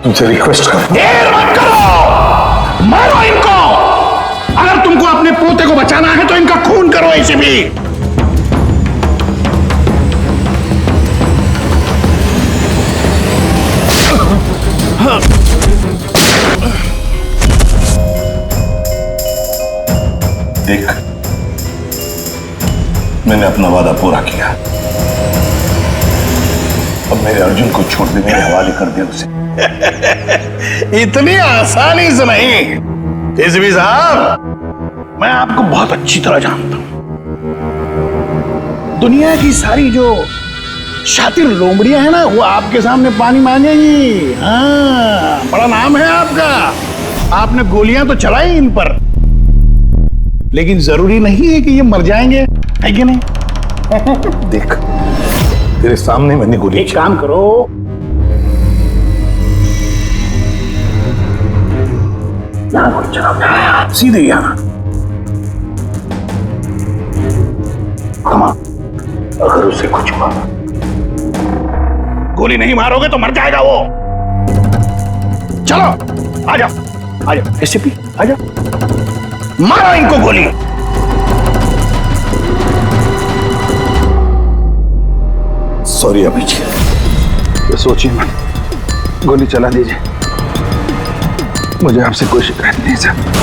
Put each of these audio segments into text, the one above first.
तुमसे रिक्वेस्ट कर, देर मत करो, मारो इनको। अगर तुमको अपने पोते को बचाना है तो इनका खून करो ऐसे भी। देख, मैंने अपना वादा पूरा किया। अब मेरे अर्जुन को छोड़ दे, मेरे हवाले कर दे उसे। इतनी आसानी से नहीं एसपी साहब, मैं आपको बहुत अच्छी तरह जानता हूं। दुनिया की सारी जो शातिर लोमड़ियां हैं ना, वो आपके सामने पानी मांगेंगी। हाँ, बड़ा नाम है आपका, आपने गोलियां तो चलाई इन पर, लेकिन जरूरी नहीं है कि ये मर जाएंगे, है कि नहीं? देख, तेरे सामने मैंने गोली। एक काम करो, यहां गोली चलाओ, सीधे यहां। कमा, अगर उसे कुछ हुआ, गोली नहीं मारोगे तो मर जाएगा वो। चलो, आ जाओ, आ जाओ एसपी, आ जाओ, मारो इनको गोली। सॉरी अभिजीत, तो सोचिए मत, गोली चला दीजिए, मुझे आपसे कोई शिकायत नहीं सर।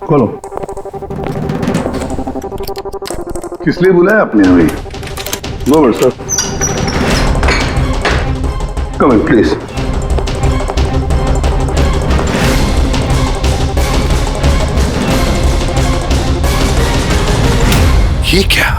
खोलो। किस लिए बुलाया आपने हमें? No but sir, come in please. ये क्या?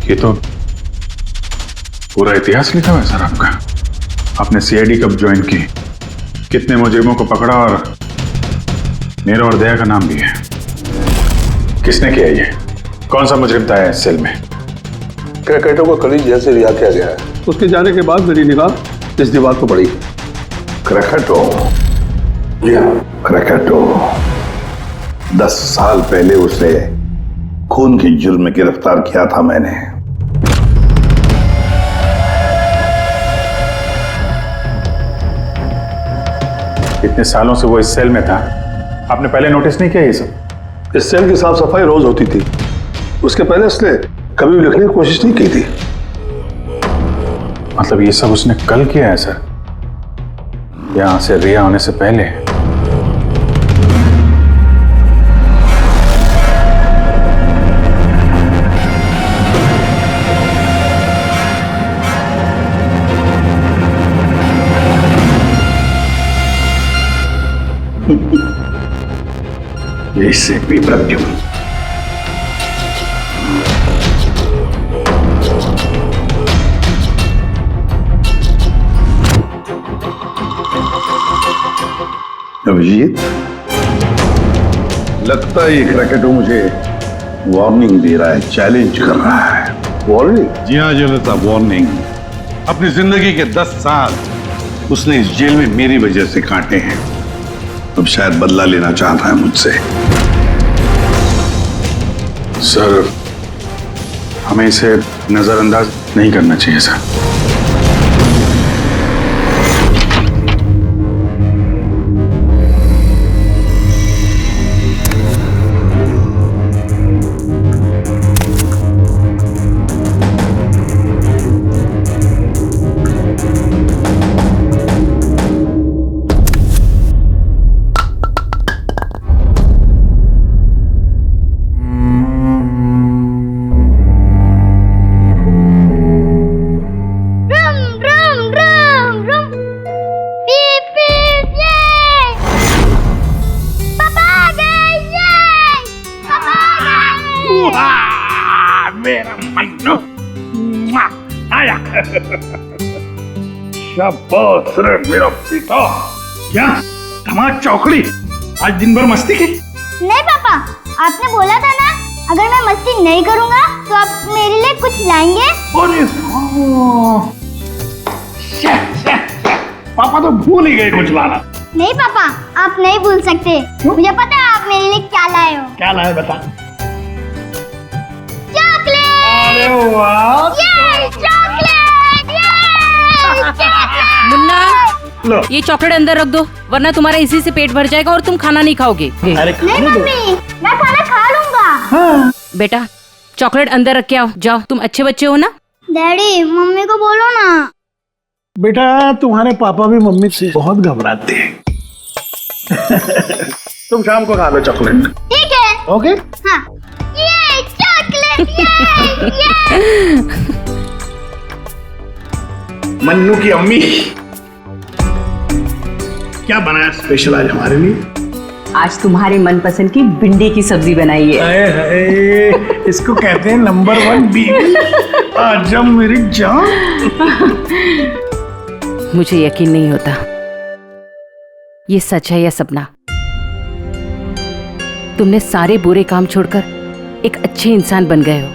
ये तो पूरा इतिहास लिखा हुआ है सर आपका। आपने सीआईडी कब ज्वाइन की, कितने मुजरिमों को पकड़ा, और मेरा और दया का नाम भी है। किसने किया ये? कौन सा मुजरिम था इस सेल में? क्रैकेटो को कल जेल से रिहा किया गया है। उसके जाने के बाद मेरी निगाह इस दीवार को पड़ी। क्रैकेटो? जी हाँ, क्रैकेटो। 10 साल पहले उसे खून के जुर्म में गिरफ्तार किया था मैंने। इतने सालों से वो इस सेल में था, आपने पहले नोटिस नहीं किया ये सब? इस सेल की साफ सफाई रोज होती थी, उसके पहले उसने कभी भी लिखने की कोशिश नहीं की थी। मतलब ये सब उसने कल किया है सर, यहां से रिहा होने से पहले? इससे भी प्रद्युम्न। अभिजीत, लगता है ये क्रैकेटो मुझे वार्निंग दे रहा है, चैलेंज कर रहा है। वार्निंग? जी हाँ जनता, वार्निंग। अपनी जिंदगी के 10 साल उसने इस जेल में मेरी वजह से काटे हैं। अब शायद बदला लेना चाहता है मुझसे। सर, हमें इसे नजरअंदाज नहीं करना चाहिए सर। मेरा मन्नू। मुआ, आया। शाबाश रे मेरा बेटा। क्या धमाल चौकड़ी, आज दिन भर मस्ती की? नहीं पापा, आपने बोला था ना अगर मैं मस्ती नहीं करूंगा तो आप मेरे लिए कुछ लाएंगे। अरे हाँ। पापा तो भूल ही गए कुछ लाना। नहीं पापा, आप नहीं भूल सकते। मुझे पता है आप मेरे लिए क्या लाए हो। क्या लाए बता। चॉकलेट। अरे वाह। ये चॉकलेट, ये मुन्ना, लो। ये चॉकलेट अंदर रख दो, वरना तुम्हारा इसी से पेट भर जाएगा और तुम खाना नहीं खाओगे। अरे नहीं खाने दो। मम्मी, मैं खाना खा लूंगा। हाँ। बेटा चॉकलेट अंदर रख के आओ, जाओ, तुम अच्छे बच्चे हो ना। डैडी मम्मी को बोलो ना। बेटा तुम्हारे पापा भी मम्मी से बहुत घबराते हैं। तुम शाम को खा लो चॉकलेट। ठीक है। ओके। हाँ। ये चॉकलेट, ये। मन्नू की अम्मी क्या बनाया स्पेशल आज हमारे लिए? आज तुम्हारे मनपसंद की भिंडी की सब्जी बनाई है। हाय हाय, इसको कहते हैं नंबर 1 बीवी। आजा मेरी जान। मुझे यकीन नहीं होता ये सच है या सपना। तुमने सारे बुरे काम छोड़कर एक अच्छे इंसान बन गए हो।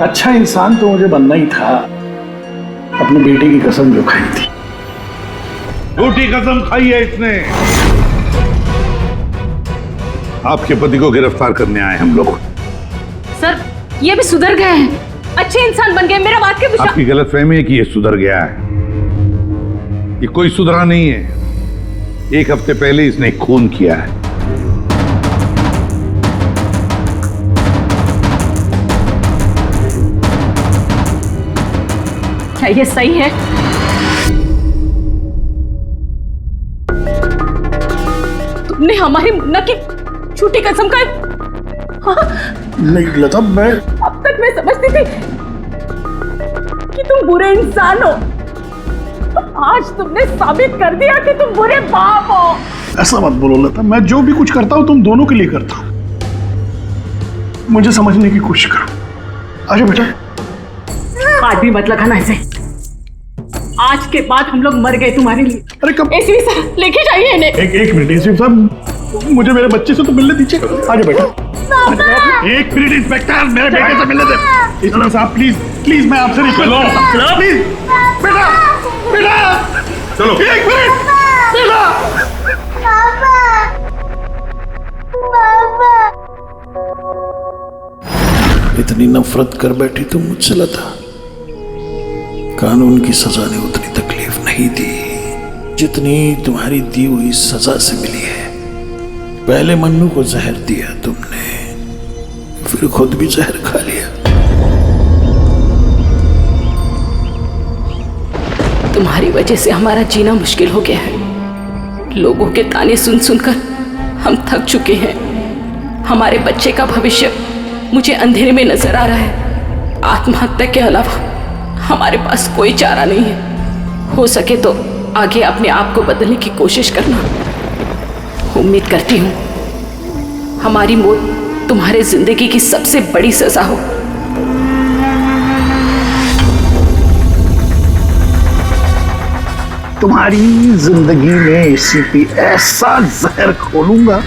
अच्छा इंसान तो मुझे बनना ही था, अपने बेटे की कसम जो खाई थी। झूठी कसम खाई है इसने। आपके पति को गिरफ्तार करने आए हम लोग। सर ये भी सुधर गए हैं, अच्छे इंसान बन गए। मेरा बात के विश्वास। आपकी गलतफहमी है कि ये सुधर गया है। ये कोई सुधरा नहीं है। 1 हफ्ते पहले इसने खून किया है। क्या ये सही है? तुमने हमारी मुन्ना की झूठी कसम का। नहीं लता, मैं अब तक मैं समझती थी कि तुम बुरे इंसान हो, आज तुमने साबित कर दिया कि तुम बुरे बाप हो। ऐसा मत बोलो लता, मैं जो भी कुछ करता हूं तुम दोनों के लिए करता हूं। मुझे समझने की कोशिश करो। आजा बेटा। हाथ भी मत लगाना ऐसे। आज के बाद हम लोग मर गए तुम्हारे लिए। अरे कब? एसपी सर लेके जाइए इन्हें। एक मिनट एसपी साहब, मुझे मेरे बच्चे से तो मिलने दीजिए। आजा बेटा। एक मिनट इंस्पेक्टर, मेरे बेटे से मिलने दे। एसपी साहब प्लीज प्लीज, मैं आपसे रिक्वेस्ट करता हूं प्लीज। बेटा बेटा चलो। एक मिनट बेटा। पापा, पापा। इतनी नफरत कर बैठी तुम मुझसे लता। कानून की सजा ने उतनी तकलीफ नहीं दी जितनी तुम्हारी दी हुई सजा से मिली है। पहले मन्नू को जहर दिया तुमने, फिर खुद भी जहर खा लिया। तुम्हारी वजह से हमारा जीना मुश्किल हो गया है। लोगों के ताने सुन सुनकर हम थक चुके हैं। हमारे बच्चे का भविष्य मुझे अंधेरे में नजर आ रहा है। आत्महत्या के अलावा हमारे पास कोई चारा नहीं है। हो सके तो आगे अपने आप को बदलने की कोशिश करना। उम्मीद करती हूँ हमारी मौत तुम्हारे जिंदगी की सबसे बड़ी सजा हो। तुम्हारी जिंदगी में एसीपी ऐसा जहर खोलूंगा,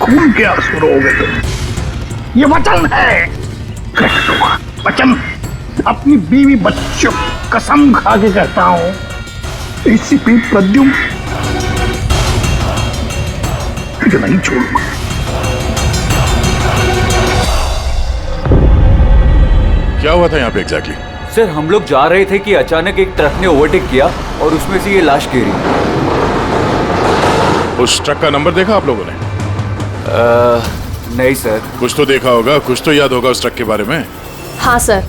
खून के आंसू रोगे तुम। ये वचन है, वचन। अपनी बीवी बच्चों कसम खा के कहता हूं, एसीपी प्रद्युम्न तुझे नहीं छोड़ूंगा। क्या हुआ था यहाँ पे एग्जैक्टली? सर हम लोग जा रहे थे कि अचानक एक ट्रक ने ओवरटेक किया और उसमें से ये लाश गिरी। उस ट्रक का नंबर देखा आप लोगों ने? नहीं सर। कुछ तो देखा होगा, कुछ तो याद होगा उस ट्रक के बारे में। हाँ सर,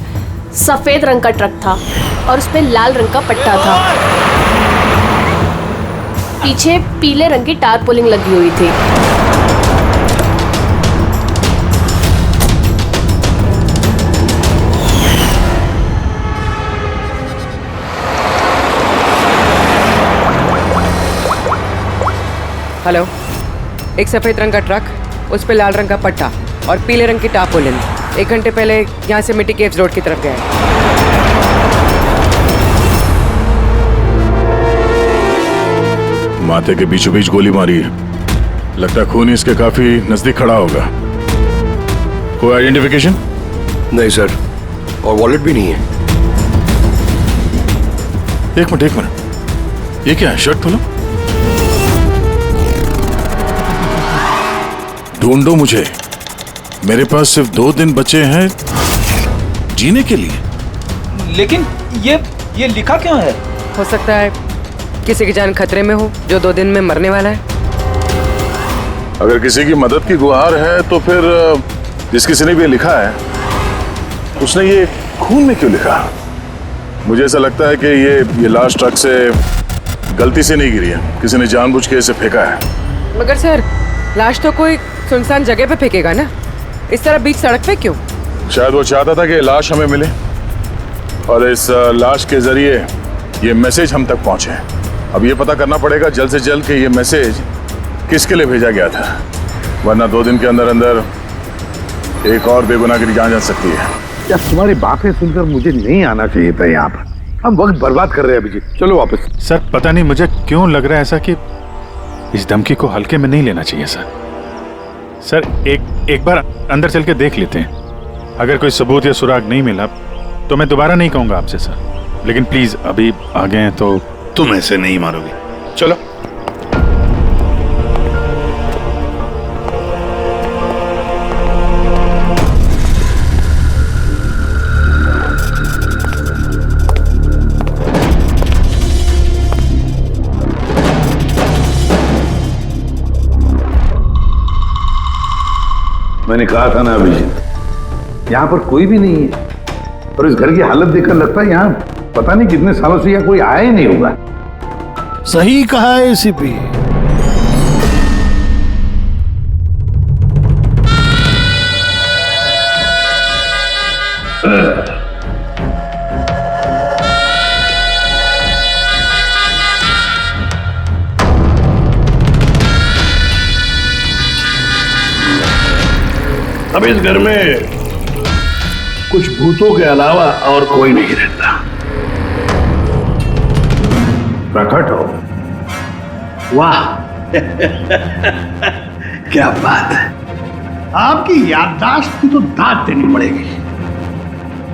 सफेद रंग का ट्रक था और उसमें लाल रंग का पट्टा था। पीछे पीले रंग की टारपोलिंग लगी हुई थी। हेलो, एक सफेद रंग का ट्रक, उस पे लाल रंग का पट्टा और पीले रंग की टार्पोलिन 1 घंटे पहले यहाँ से मिट्टी केव्स रोड की तरफ गया है। माथे के बीचों बीच गोली मारी है। लगता है खून इसके काफी नजदीक खड़ा होगा। कोई आइडेंटिफिकेशन? नहीं सर, और वॉलेट भी नहीं है। एक मिनट, ये क्या है? शर्ट खोलो, ढूंढो मुझे। मेरे पास सिर्फ 2 दिन बचे हैं जीने के लिए। लेकिन ये लिखा क्यों है? हो सकता है किसी की जान खतरे में हो जो 2 दिन में मरने वाला है। अगर किसी की मदद की गुहार है तो फिर जिस किसी ने भी लिखा है उसने ये खून में क्यों लिखा? मुझे ऐसा लगता है कि ये लाश ट्रक से गलती से नहीं गिरी है, किसी ने जानबूझ के इसे फेंका है। मगर सर, लाश तो कोई सुनसान जगह पे फेंकेगा ना, इस तरह बीच सड़क पे क्यों? शायद वो चाहता था कि लाश हमें मिले और इस लाश के जरिए ये मैसेज हम तक पहुंचे। अब ये पता करना पड़ेगा जल्द से जल्द कि ये मैसेज किसके लिए भेजा गया था, वरना 2 दिन के अंदर अंदर एक और बेगुनाह की जान जा सकती है। यार तुम्हारी बातें सुनकर मुझे नहीं आना चाहिए था यहाँ पर। हम वक्त बर्बाद कर रहे हैं अभिजीत, चलो वापस। सर पता नहीं मुझे क्यों लग रहा है ऐसा कि इस धमकी को हल्के में नहीं लेना चाहिए सर। सर एक बार अंदर चल के देख लेते हैं। अगर कोई सबूत या सुराग नहीं मिला तो मैं दोबारा नहीं कहूंगा आपसे सर, लेकिन प्लीज अभी आ गए हैं तो। तुम ऐसे नहीं मारोगे, चलो। मैंने कहा था ना अभिजीत, यहाँ पर कोई भी नहीं है और इस घर की हालत देखकर लगता है यहाँ पता नहीं कितने सालों से यहाँ कोई आया ही नहीं होगा। सही कहा है एसीपी। अब इस घर में कुछ भूतों के अलावा और कोई नहीं रहता। प्रकट हो। वाह क्या बात है। आपकी याददाश्त की तो दाद देनी पड़ेगी,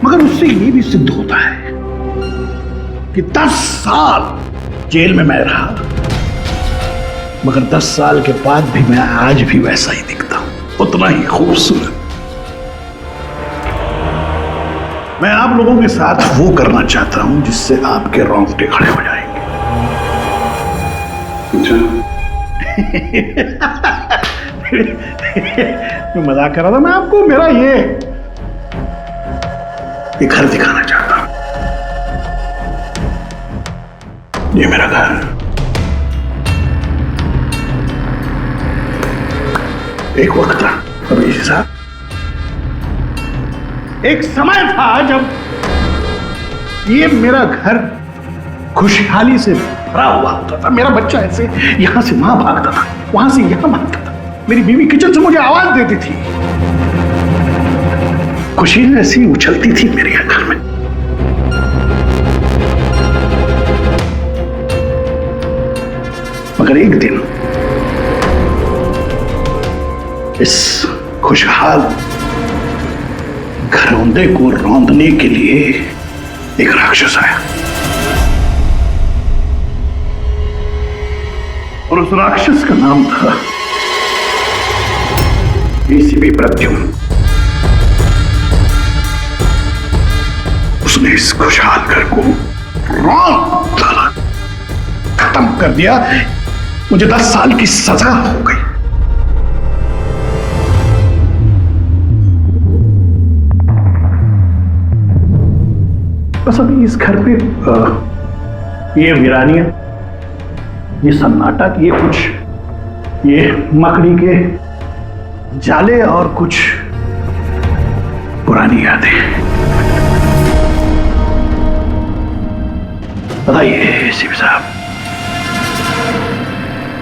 मगर उससे ये भी सिद्ध होता है कि 10 साल जेल में मैं रहा, मगर 10 साल के बाद भी मैं आज भी वैसा ही दिखता हूं, उतना ही खूबसूरत। मैं आप लोगों के साथ वो करना चाहता हूं जिससे आपके रोंगटे खड़े हो जाएंगे। मैं मजाक कर रहा था। मैं आपको मेरा ये घर दिखाना चाहता हूं। ये मेरा घर। एक वक्त था अभिजीत साहब, एक समय था जब ये मेरा घर खुशहाली से भरा हुआ होता था। मेरा बच्चा ऐसे यहां से वहां भागता था, वहां से यहां भागता था। मेरी बीवी किचन से मुझे आवाज देती थी। खुशी ऐसी उछलती थी मेरे घर में। मगर एक दिन इस खुशहाल घरौंदे को रौंदने के लिए एक राक्षस आया और उस राक्षस का नाम था एसीपी प्रद्युम्न। उसने इस खुशहाल घर को रौंद डाला, खत्म कर दिया। मुझे 10 साल की सजा हो गई। बस अभी इस घर पे ये वीरानियां, ये सन्नाटा, ये कुछ ये मकड़ी के जाले और कुछ पुरानी यादें। बताइए एसीपी साहब,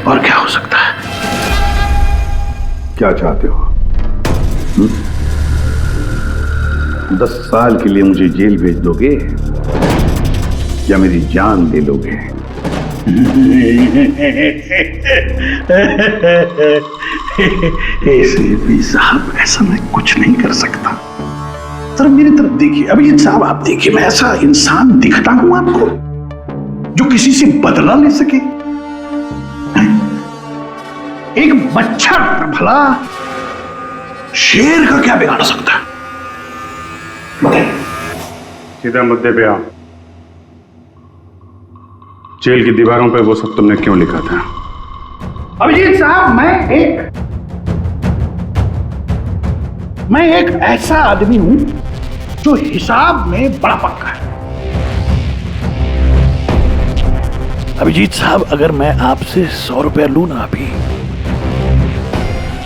और क्या हो सकता है? क्या चाहते हो? 10 साल के लिए मुझे जेल भेज दोगे या मेरी जान ले लोगे? एसीपी साहब, ऐसा मैं कुछ नहीं कर सकता। सर मेरी तरफ देखिए। अभिजीत साहब आप देखिए, मैं ऐसा इंसान दिखता हूं आपको जो किसी से बदला ले सके? एक बच्चा भला शेर का क्या बिगाड़ सकता है? बताइए। सीधा मुद्दे पे आओ। जेल की दीवारों पे वो सब तुमने क्यों लिखा था? अभिजीत साहब, मैं एक ऐसा आदमी हूं जो हिसाब में बड़ा पक्का है। अभिजीत साहब, अगर मैं आपसे 100 रुपया लूं ना अभी,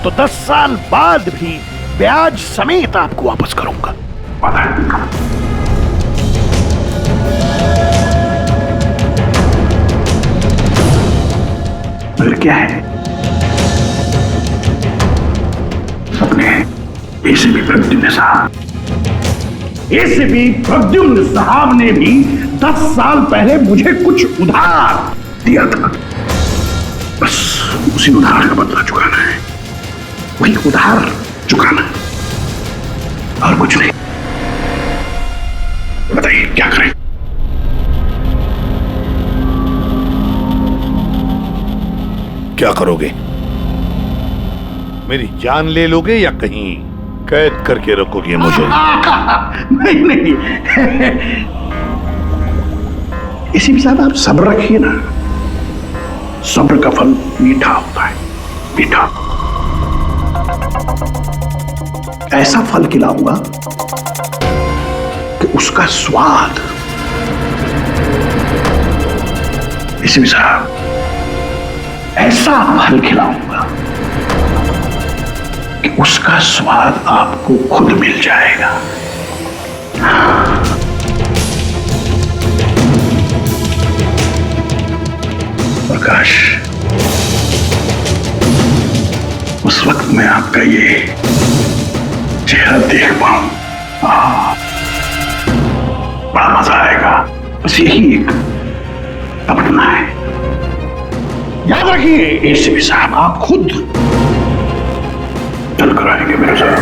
तो 10 साल बाद भी ब्याज समेत आपको वापस करूंगा। मगर क्या है, अपने एसीपी प्रद्युम्न साहब ने भी 10 साल पहले मुझे कुछ उधार दिया था। बस उसी उधार का बदला चुकाना है, वही उधार चुकाना है, और कुछ नहीं। बताइए क्या करें? क्या करोगे? मेरी जान ले लोगे या कहीं कैद करके रखोगे मुझे? नहीं इसी भी साहब, आप सब्र रखिए ना। सब्र का फल मीठा होता है, मीठा। ऐसा फल खिलाऊंगा कि उसका स्वाद, इसी भी साहब, ऐसा फल खिलाऊंगा कि उसका स्वाद आपको खुद मिल जाएगा। प्रकाश, उस वक्त मैं आपका ये चेहरा देख पाऊं, बड़ा मजा आएगा। बस यही एक अपना है। याद रखिए एसीपी साहब, आप खुद चल कर आएंगे मेरे साथ,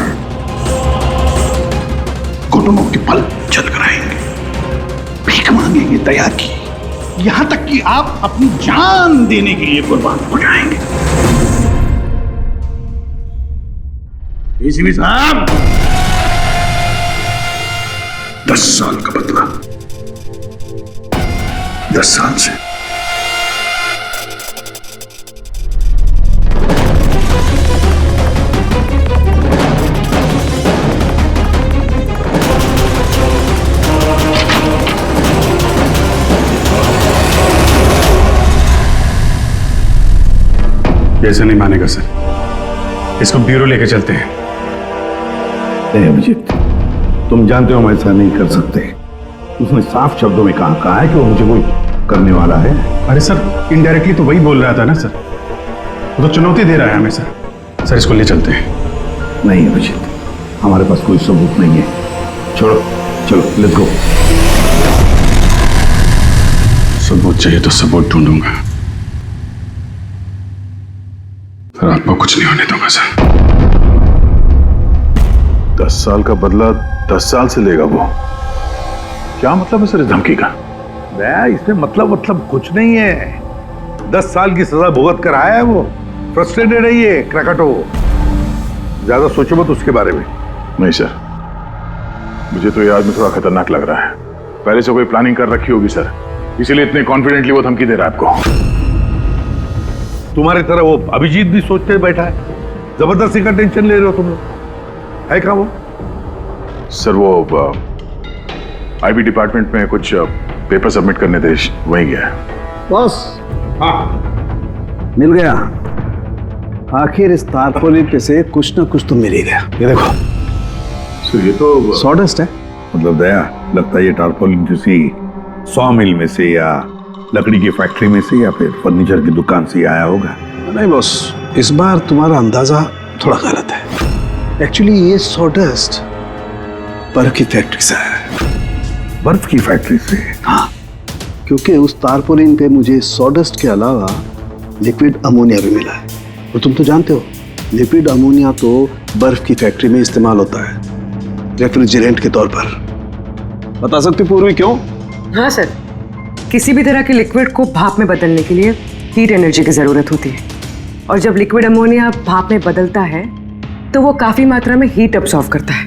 घुटनों के पल चल कर आएंगे, भीख मांगेंगे दया की, यहां तक कि आप अपनी जान देने के लिए कुर्बान हो जाएंगे। एसीपी साहब, 10 साल का बदला, 10 साल से। ऐसा नहीं मानेगा सर, इसको ब्यूरो लेके चलते हैं। नहीं अभिजीत, तुम जानते हो हम ऐसा नहीं कर सकते। उसने साफ शब्दों में कहा है कि वो मुझे कोई करने वाला है। अरे सर, इनडायरेक्टली तो वही बोल रहा था ना सर, वो तो चुनौती दे रहा है हमें सर। सर इसको ले चलते हैं। नहीं अभिजीत, हमारे पास कोई सबूत नहीं है। छोड़ो, चलो लेट्स गो। सबूत चाहिए तो सबूत ढूंढूंगा, सर आपको कुछ नहीं होने दूंगा सर। 10 साल का बदला 10 साल से लेगा वो? क्या मतलब है सर इस धमकी का? इसमें मतलब कुछ नहीं है। 10 साल की सजा भुगत कर आया है वो। फ्रस्ट्रेटेड है ये क्रैकाटो। ज्यादा सोचो मत उसके बारे में। नहीं सर, मुझे तो ये आदमी थोड़ा खतरनाक लग रहा है। पहले से कोई प्लानिंग कर रखी होगी सर, इसीलिए इतने कॉन्फिडेंटली वो धमकी दे रहा है आपको। तुम्हारी तरह वो अभिजीत भी सोचते बैठा है। जबरदस्ती का टेंशन ले रहे हो तुम लोग। है क्या वो? सर वो आईबी डिपार्टमेंट में कुछ पेपर सबमिट करने थे, वहीं गया है। बॉस, मिल गया। आखिर इस तारपोलिन पे से कुछ ना कुछ तो मिल ही गया। ये देखो सर, ये तो सॉडस्ट है। मतलब दया, लगता है ये टारपोलिन किसी सॉ मिल में से या लकड़ी की फैक्ट्री में से या फिर फर्नीचर की दुकान से आया होगा। नहीं बॉस, इस बार तुम्हारा अंदाजा थोड़ा गलत है। एक्चुअली ये सॉडस्ट बर्फ की फैक्ट्री से है। बर्फ की फैक्ट्री से? हाँ, क्योंकि उस तारपोलिन पे मुझे सॉडस्ट के अलावा लिक्विड अमोनिया भी मिला है। और तुम तो जानते हो लिक्विड अमोनिया तो बर्फ की फैक्ट्री में इस्तेमाल होता है रेफ्रिजरेंट के तौर पर। बता सकती पूर्वी क्यों? हाँ सर, किसी भी तरह के लिक्विड को भाप में बदलने के लिए हीट एनर्जी की ज़रूरत होती है, और जब लिक्विड अमोनिया भाप में बदलता है तो वो काफ़ी मात्रा में हीट अब्सॉर्ब करता है,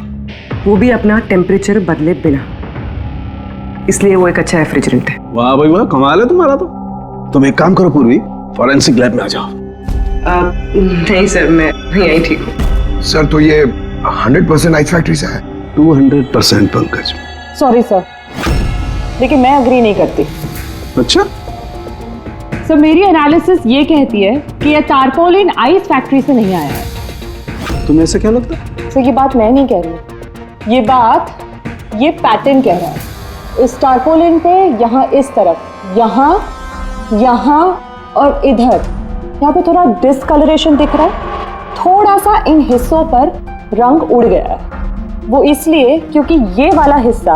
वो भी अपना टेम्परेचर बदले बिना। इसलिए वो एक अच्छा रेफ्रिजरेंट है। वाह भाई वाह, कमाल है तुम्हारा तो। तुम एक काम करो पूर्वी, फॉरेंसिक लैब में आ जाओ। नहीं सर, मैं यहीं ठीक हूँ। सर तो ये 100% आइस फैक्ट्री से है? 200% पंकज। सॉरी सर, लेकिन मैं अग्री नहीं करती। अच्छा? सर मेरी एनालिसिस ये कहती है कि ये टारपोलिन आइस फैक्ट्री से नहीं आया है। तुम्हें ऐसा क्या लगता है? सर ये बात मैं नहीं कह रही, ये बात ये पैटर्न कह रहा है। इस टारपोलिन पे यहाँ इस तरफ, यहाँ, यहाँ और इधर, यहाँ पे थोड़ा डिसकलरेशन दिख रहा है। थोड़ा सा इन हिस्सों पर रंग उड़ गया है। वो इसलिए क्योंकि ये वाला हिस्सा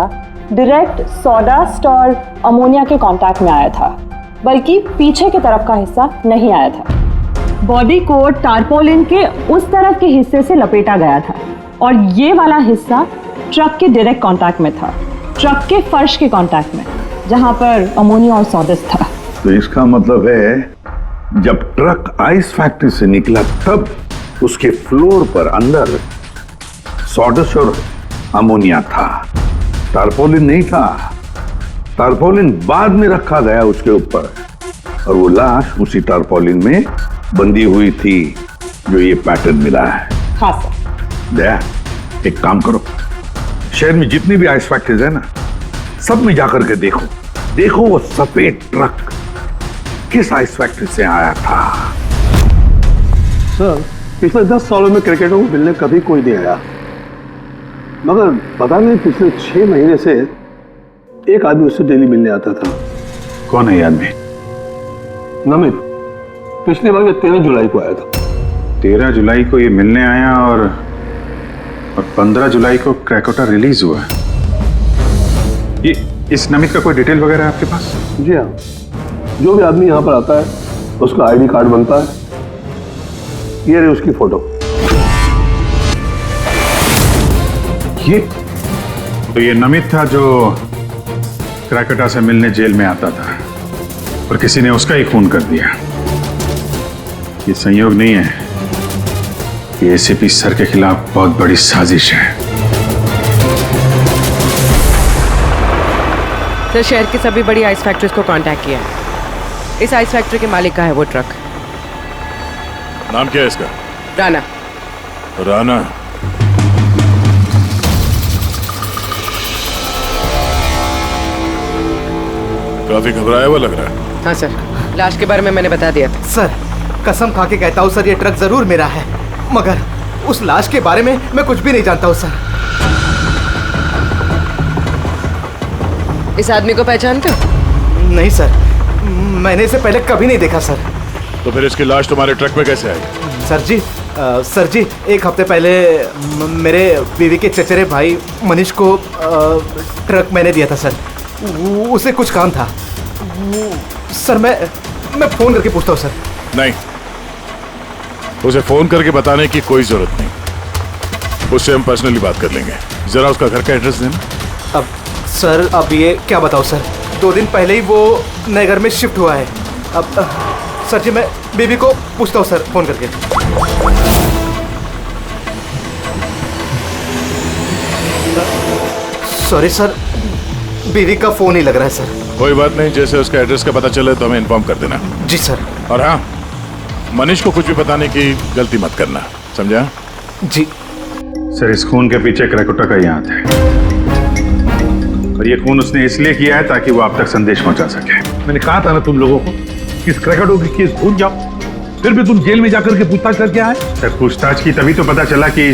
डायरेक्ट सॉडस्ट और अमोनिया के कांटेक्ट में आया था, बल्कि पीछे की तरफ का हिस्सा नहीं आया था। बॉडी को टारपोलिन के उस तरफ के हिस्से से लपेटा गया था और ये वाला हिस्सा ट्रक के डायरेक्ट कांटेक्ट में था, ट्रक के फर्श के कांटेक्ट में, जहां पर अमोनिया और सॉडस्ट था। तो इसका मतलब है जब ट्रक आइस फैक्ट्री से निकला तब उसके फ्लोर पर अंदर सॉडस्ट और अमोनिया था, टारपोलिन नहीं था। टारपोलिन बाद में रखा गया उसके ऊपर और वो लाश उसी टारपोलिन में बंधी हुई थी जो ये पैटर्न मिला है। हाँ सर। दया, एक काम करो, शहर में जितनी भी आइस फैक्ट्रीज है ना, सब में जाकर के देखो, देखो वो सफेद ट्रक किस आइस फैक्ट्री से आया था। सर पिछले 10 सालों में क्रिकेटरों को मिलने कभी कोई नहीं आया, मगर पता नहीं पिछले 6 महीने से एक आदमी उससे डेली मिलने आता था। कौन है ये आदमी? नमित। पिछले बार 13 जुलाई को आया था। 13 जुलाई को ये मिलने आया और 15 जुलाई को क्रैकोटा रिलीज हुआ। ये इस नमित का कोई डिटेल वगैरह है आपके पास? जी हाँ, जो भी आदमी यहाँ पर आता है उसका आईडी कार्ड बनता है। ये रही उसकी फोटो। ये नमित था जो क्रैकोटा से मिलने जेल में आता था और किसी ने उसका ही खून कर दिया। ये संयोग नहीं है, ये एसीपी सर के खिलाफ बहुत बड़ी साजिश है। सर शहर की सभी बड़ी आइस फैक्ट्रीज को कांटेक्ट किया है। इस आइस फैक्ट्री के मालिक का है वो ट्रक। नाम क्या है इसका? राणा। राणा? काफी घबराया हुआ लग रहा है। हाँ सर, लाश के बारे में मैंने बता दिया था। सर कसम खा के कहता हूँ सर, ये ट्रक जरूर मेरा है, मगर उस लाश के बारे में मैं कुछ भी नहीं जानता हूँ सर। इस आदमी को पहचानते हो? नहीं सर, मैंने इसे पहले कभी नहीं देखा सर। तो फिर इसकी लाश तुम्हारे ट्रक में कैसे आई? सर जी, एक हफ्ते पहले मेरे बीवी के चचेरे भाई मनीष को ट्रक मैंने दिया था सर। उसे कुछ काम था सर। मैं फोन करके पूछता हूँ सर। नहीं, उसे फोन करके बताने की कोई जरूरत नहीं, उससे हम पर्सनली बात कर लेंगे। जरा उसका घर का एड्रेस देना। अब सर, अब ये क्या बताओ सर, 2 दिन पहले ही वो नए घर में शिफ्ट हुआ है। अब सर जी, मैं बीबी को पूछता हूँ सर फोन करके। सॉरी सर, बीवी का फोन ही लग रहा है सर। कोई बात नहीं, जैसे उसका एड्रेस का पता चले तो हमें इन्फॉर्म कर देना। जी सर। और हाँ, मनीष को कुछ भी बताने की गलती मत करना, समझा? जी सर, इस खून के पीछे क्रैकोटा का ही हाथ है और ये खून उसने इसलिए किया है ताकि वो आप तक संदेश पहुंचा सके। मैंने कहा था ना तुम लोगों को कि इस क्रैकोटा की केस भूल जाओ, फिर भी तुम जेल में जाकर के पूछताछ करके आए। सर, पूछताछ की तभी तो पता चला कि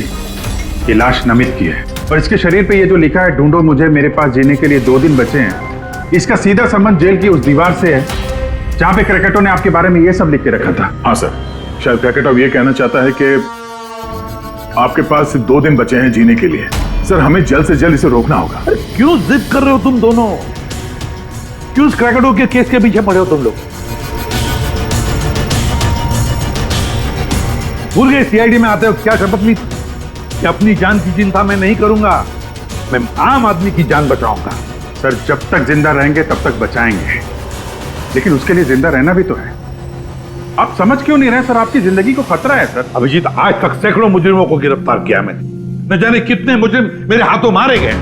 ये लाश नमित की है और इसके शरीर पे ये जो लिखा है, ढूंढो मुझे, मेरे पास जीने के लिए 2 दिन बचे हैं, इसका सीधा संबंध जेल की उस दीवार से है जहां पे क्रैकेटो ने आपके बारे में ये सब लिख के रखा था। हाँ सर, शायद क्रैकेटो ये कहना चाहता है कि आपके पास सिर्फ 2 दिन बचे हैं जीने के लिए। सर हमें जल्द से जल्द इसे रोकना होगा। क्यों जिद कर रहे हो तुम दोनों? क्यों इस क्रैकेडो के केस के पीछे पड़े हो तुम लोग? भूल गए सीआईडी में आते हो क्या शपथ ली कि अपनी जान की चिंता मैं नहीं करूंगा, मैं आम आदमी की जान बचाऊंगा। सर जब तक जिंदा रहेंगे तब तक बचाएंगे, लेकिन उसके लिए जिंदा रहना भी तो है। आप समझ क्यों नहीं रहे सर? आपकी जिंदगी को खतरा है सर। अभिजीत, आज तक सैकड़ों मुजरिमों को गिरफ्तार किया मैंने, न जाने कितने मुजरिम मेरे हाथों मारे गए।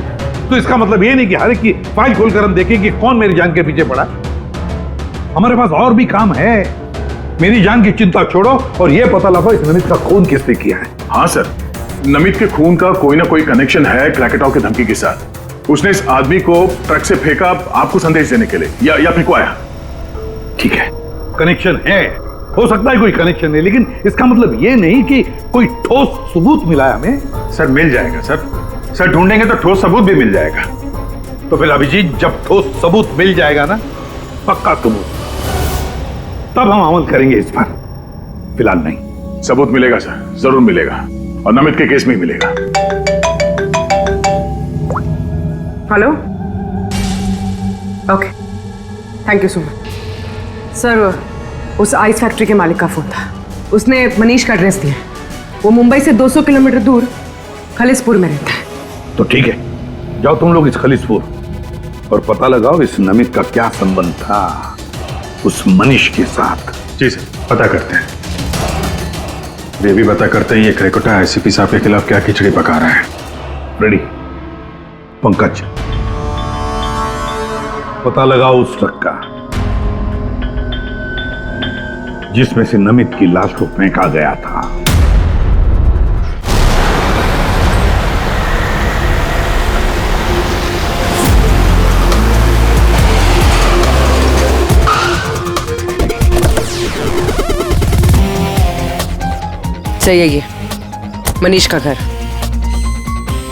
तो इसका मतलब ये नहीं कि हर एक की फाइल खोलकर हम देखें कि कौन मेरी जान के पीछे पड़ा। हमारे पास और भी काम है। मेरी जान की चिंता छोड़ो और यह पता लगाओ इस नमित का खून किसने किया है। हाँ सर, नमित के खून का कोई ना कोई कनेक्शन है क्रैकेटॉ की धमकी के साथ। उसने इस आदमी को ट्रक से फेंका आपको संदेश देने के लिए, या फेंकवाया। ठीक है, कनेक्शन है, हो सकता है कोई कनेक्शन है, लेकिन इसका मतलब ये नहीं कि कोई ठोस सबूत मिला है हमें। सर मिल जाएगा सर, सर ढूंढेंगे तो ठोस सबूत भी मिल जाएगा। तो फिर अभिजीत, जब ठोस सबूत मिल जाएगा ना, पक्का सबूत, तब हम अमल करेंगे इस पर, फिलहाल नहीं। सबूत मिलेगा सर, जरूर मिलेगा, और नमित के केस में ही मिलेगा। Hello, okay, thank you so much. Sir, उस आइस फैक्ट्री के मालिक का फोन था, उसने मनीष का एड्रेस दिया। वो मुंबई से 200 किलोमीटर दूर खलिसपुर में रहता है। तो ठीक है, जाओ तुम लोग इस खलिसपुर और पता लगाओ इस नमित का क्या संबंध था उस मनीष के साथ। जी सर, पता करते हैं। वे भी पता करते हैं ये क्रैकेटो आईसीपी साहब के खिलाफ क्या खिचड़ी पका रहा है। रेडी? पंकज, पता लगाओ उस ट्रक का जिसमें से नमित की लाश को फेंका गया था। सही है, ये मनीष का घर।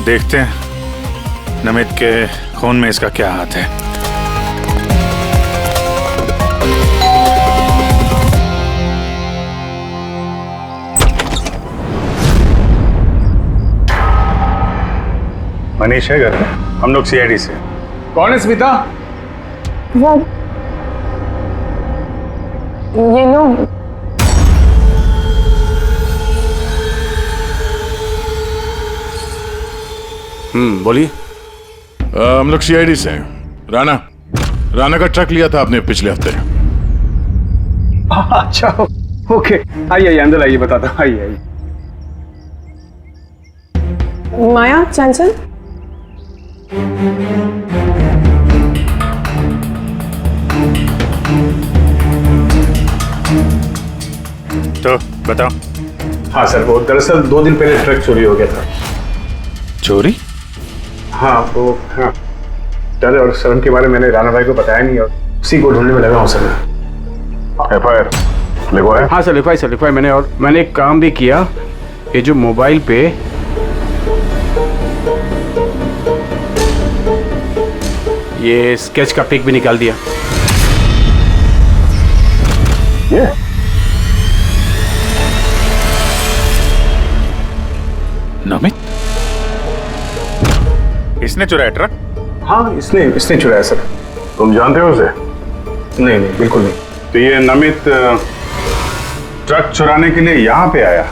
देखते हैं नमित के खून में इसका क्या हाथ है। मनीष है घर में, हम लोग सीआईडी से। कौन है स्मिता? ये लोग बोलिए। हम लोग सीआईडी से हैं। राणा का ट्रक लिया था आपने पिछले हफ्ते। अच्छा, ओके, आइए अंदर आइए, बताता हूँ, आइए। माया, चंचल, तो बताओ। हाँ सर, वो दरअसल 2 दिन पहले ट्रक चोरी हो गया था। चोरी? हाँ, वो हाँ, डर और शर्म के बारे में मैंने राणा भाई को बताया नहीं और उसी को ढूंढने में लगा हूँ सर। एफआईआर लिखवाया? हाँ सर, लिखवाई सर, लिखवाई मैंने, और मैंने एक काम भी किया। ये जो मोबाइल पे ये स्केच का पिक भी निकाल दिया। ये नमित इसने चुराया ट्रक? हाँ, इसने चुराया सर। तुम जानते हो उसे? नहीं, बिल्कुल नहीं। तो ये नमित ट्रक चुराने के लिए यहाँ पे आया,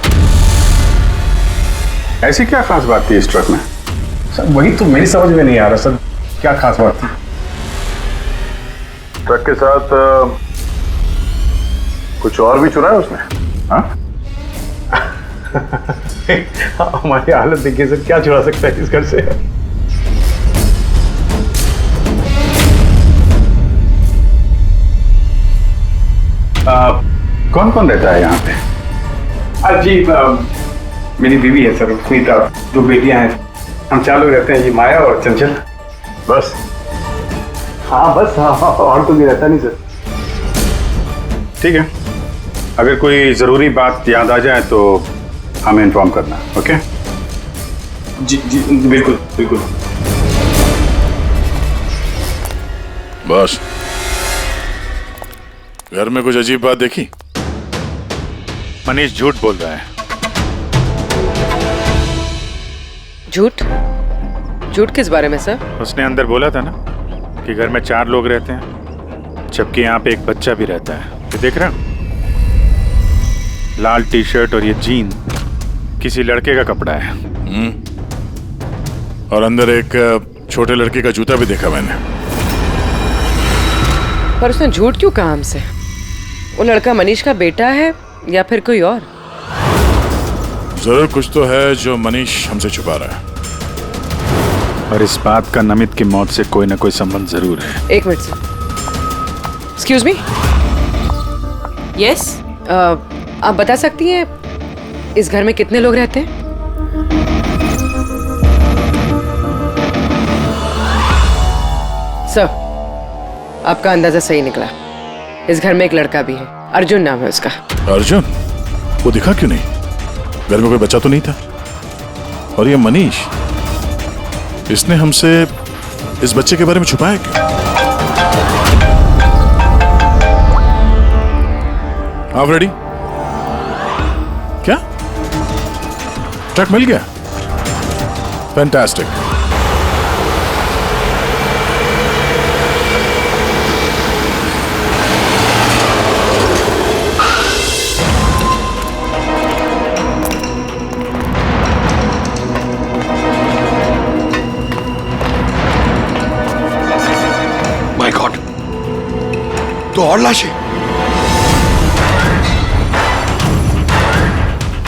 ऐसी क्या खास बात थी इस ट्रक में? सर वही तो मेरी समझ में नहीं आ रहा सर, क्या खास बात थी? ट्रक के साथ कुछ और भी चुराया उसने? हाँ? हमारी हालत देखिए सर, क्या चुरा सकता है इस घर से? कौन कौन रहता है यहाँ पे? जी, मेरी बीवी है सर, स्मिता, 2 बेटियां हैं, हम 4 लोग रहते हैं जी, माया और चंचल। बस? हाँ बस, हाँ, और तो नहीं रहता नहीं सर। ठीक है, अगर कोई जरूरी बात याद आ जाए तो हमें इन्फॉर्म करना। ओके? जी बिल्कुल बिल्कुल। बस, घर में कुछ अजीब बात देखी? मनीष झूठ बोल रहा है। झूठ? झूठ किस बारे में सर? उसने अंदर बोला था ना कि घर में 4 लोग रहते हैं, जबकि यहाँ पे एक बच्चा भी रहता है। ये देख रहे हो? लाल टी शर्ट और ये जीन किसी लड़के का कपड़ा है। और अंदर एक छोटे लड़के का जूता भी देखा मैंने। पर उसने झूठ क्यों कहा हमसे? वो लड़का मनीष का बेटा है या फिर कोई और? जरूर कुछ तो है जो मनीष हमसे छुपा रहा है। और इस बात का नमित की मौत से कोई ना कोई संबंध जरूर है। एक minute sir. Excuse me. Yes. आप बता सकती हैं इस घर में कितने लोग रहते हैं? सर, आपका अंदाजा सही निकला। इस घर में एक लड़का भी है, अर्जुन नाम है उसका। अर्जुन? वो दिखा क्यों नहीं? घर में कोई बच्चा तो नहीं था। और ये मनीष, इसने हमसे इस बच्चे के बारे में छुपाया क्यों? आप रेडी? क्या ट्रक मिल गया? फैंटास्टिक। माय गॉड, तो और लाशें।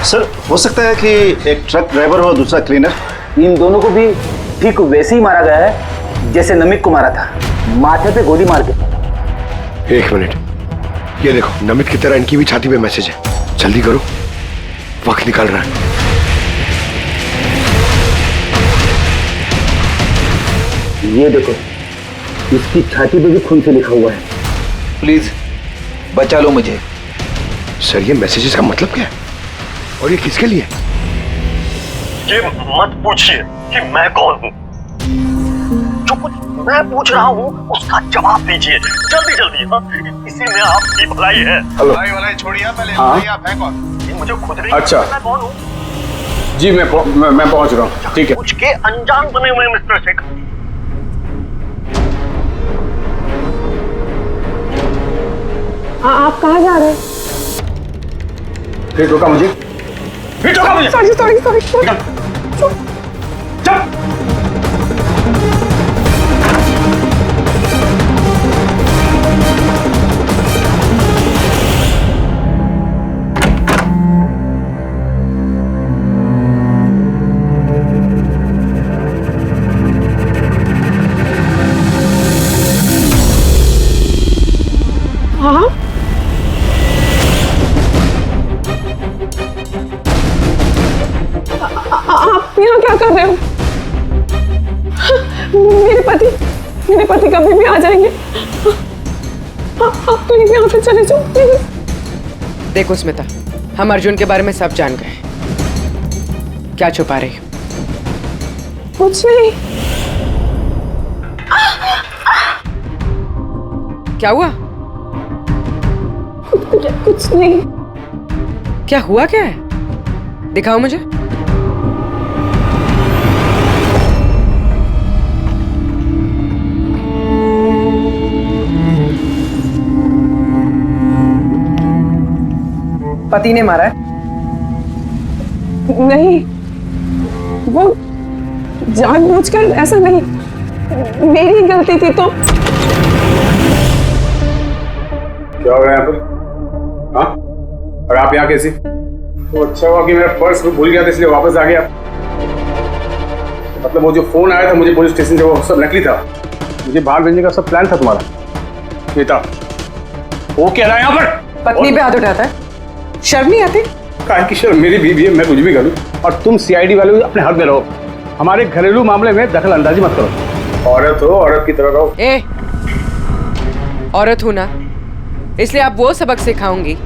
सर, हो सकता है कि एक ट्रक ड्राइवर और दूसरा क्लीनर, इन दोनों को भी ठीक वैसे ही मारा गया है जैसे नमित को मारा था, माथे पे गोली मार के। एक मिनट, ये देखो, नमित की तरह इनकी भी छाती पे मैसेज है। जल्दी करो, वक्त निकल रहा है। ये देखो, इसकी छाती पे भी खून से लिखा हुआ है। प्लीज बचा लो मुझे। सर, ये मैसेजेस का मतलब क्या है और ये किसके लिए? ये मत पूछिए कि मैं कौन हूँ। जो कुछ मैं पूछ रहा हूँ उसका जवाब दीजिए जल्दी जल्दी। हाँ, इसी में आपकी भलाई है। भलाई छोड़िए, पहले आप हैं कौन? मुझे खुद नहीं अच्छा, मैं कौन हूँ। जी मैं पहुंच रहा हूँ। ठीक है। पूछ के अनजान बने हुए मिस्टर शेखर। आप कहाँ जा रहे हैं? फिर रोका मुझे। Sorry sorry sorry. हाँ, आप यहाँ क्या कर रहे हो? मेरे पति कभी भी आ जाएंगे। आप प्लीज यहाँ से चले जाओ प्लीज। देखो स्मिता, हम अर्जुन के बारे में सब जान गए। क्या छुपा रही? कुछ नहीं। क्या हुआ? कुछ नहीं। क्या हुआ? क्या है? दिखाओ मुझे। पति ने मारा है? नहीं, वो जानबूझकर ऐसा नहीं, मेरी गलती थी। तो क्या हो रहा है यहाँ पर? हाँ? और आप यहाँ कैसी? तो अच्छा हुआ कि मेरा पर्स भूल गया था इसलिए वापस आ गया। मतलब वो जो फोन आया था मुझे पुलिस स्टेशन से, वो सब नकली था। मुझे बाहर भेजने का सब प्लान था तुम्हारा। बेटा, वो कह रहा है यहाँ पर पत्नी पे हाथ उठाता है? शर्म नहीं आती? काहे की शर्म? मेरी बीवी है, मैं कुछ भी करूँ। और तुम सीआईडी वाले अपने हक में रहो। हमारे घरेलू मामले में दखल अंदाजी मत करो। औरत हो, औरत की तरह रहो। ए, औरत हूं ना, इसलिए आप वो सबक सिखाऊंगी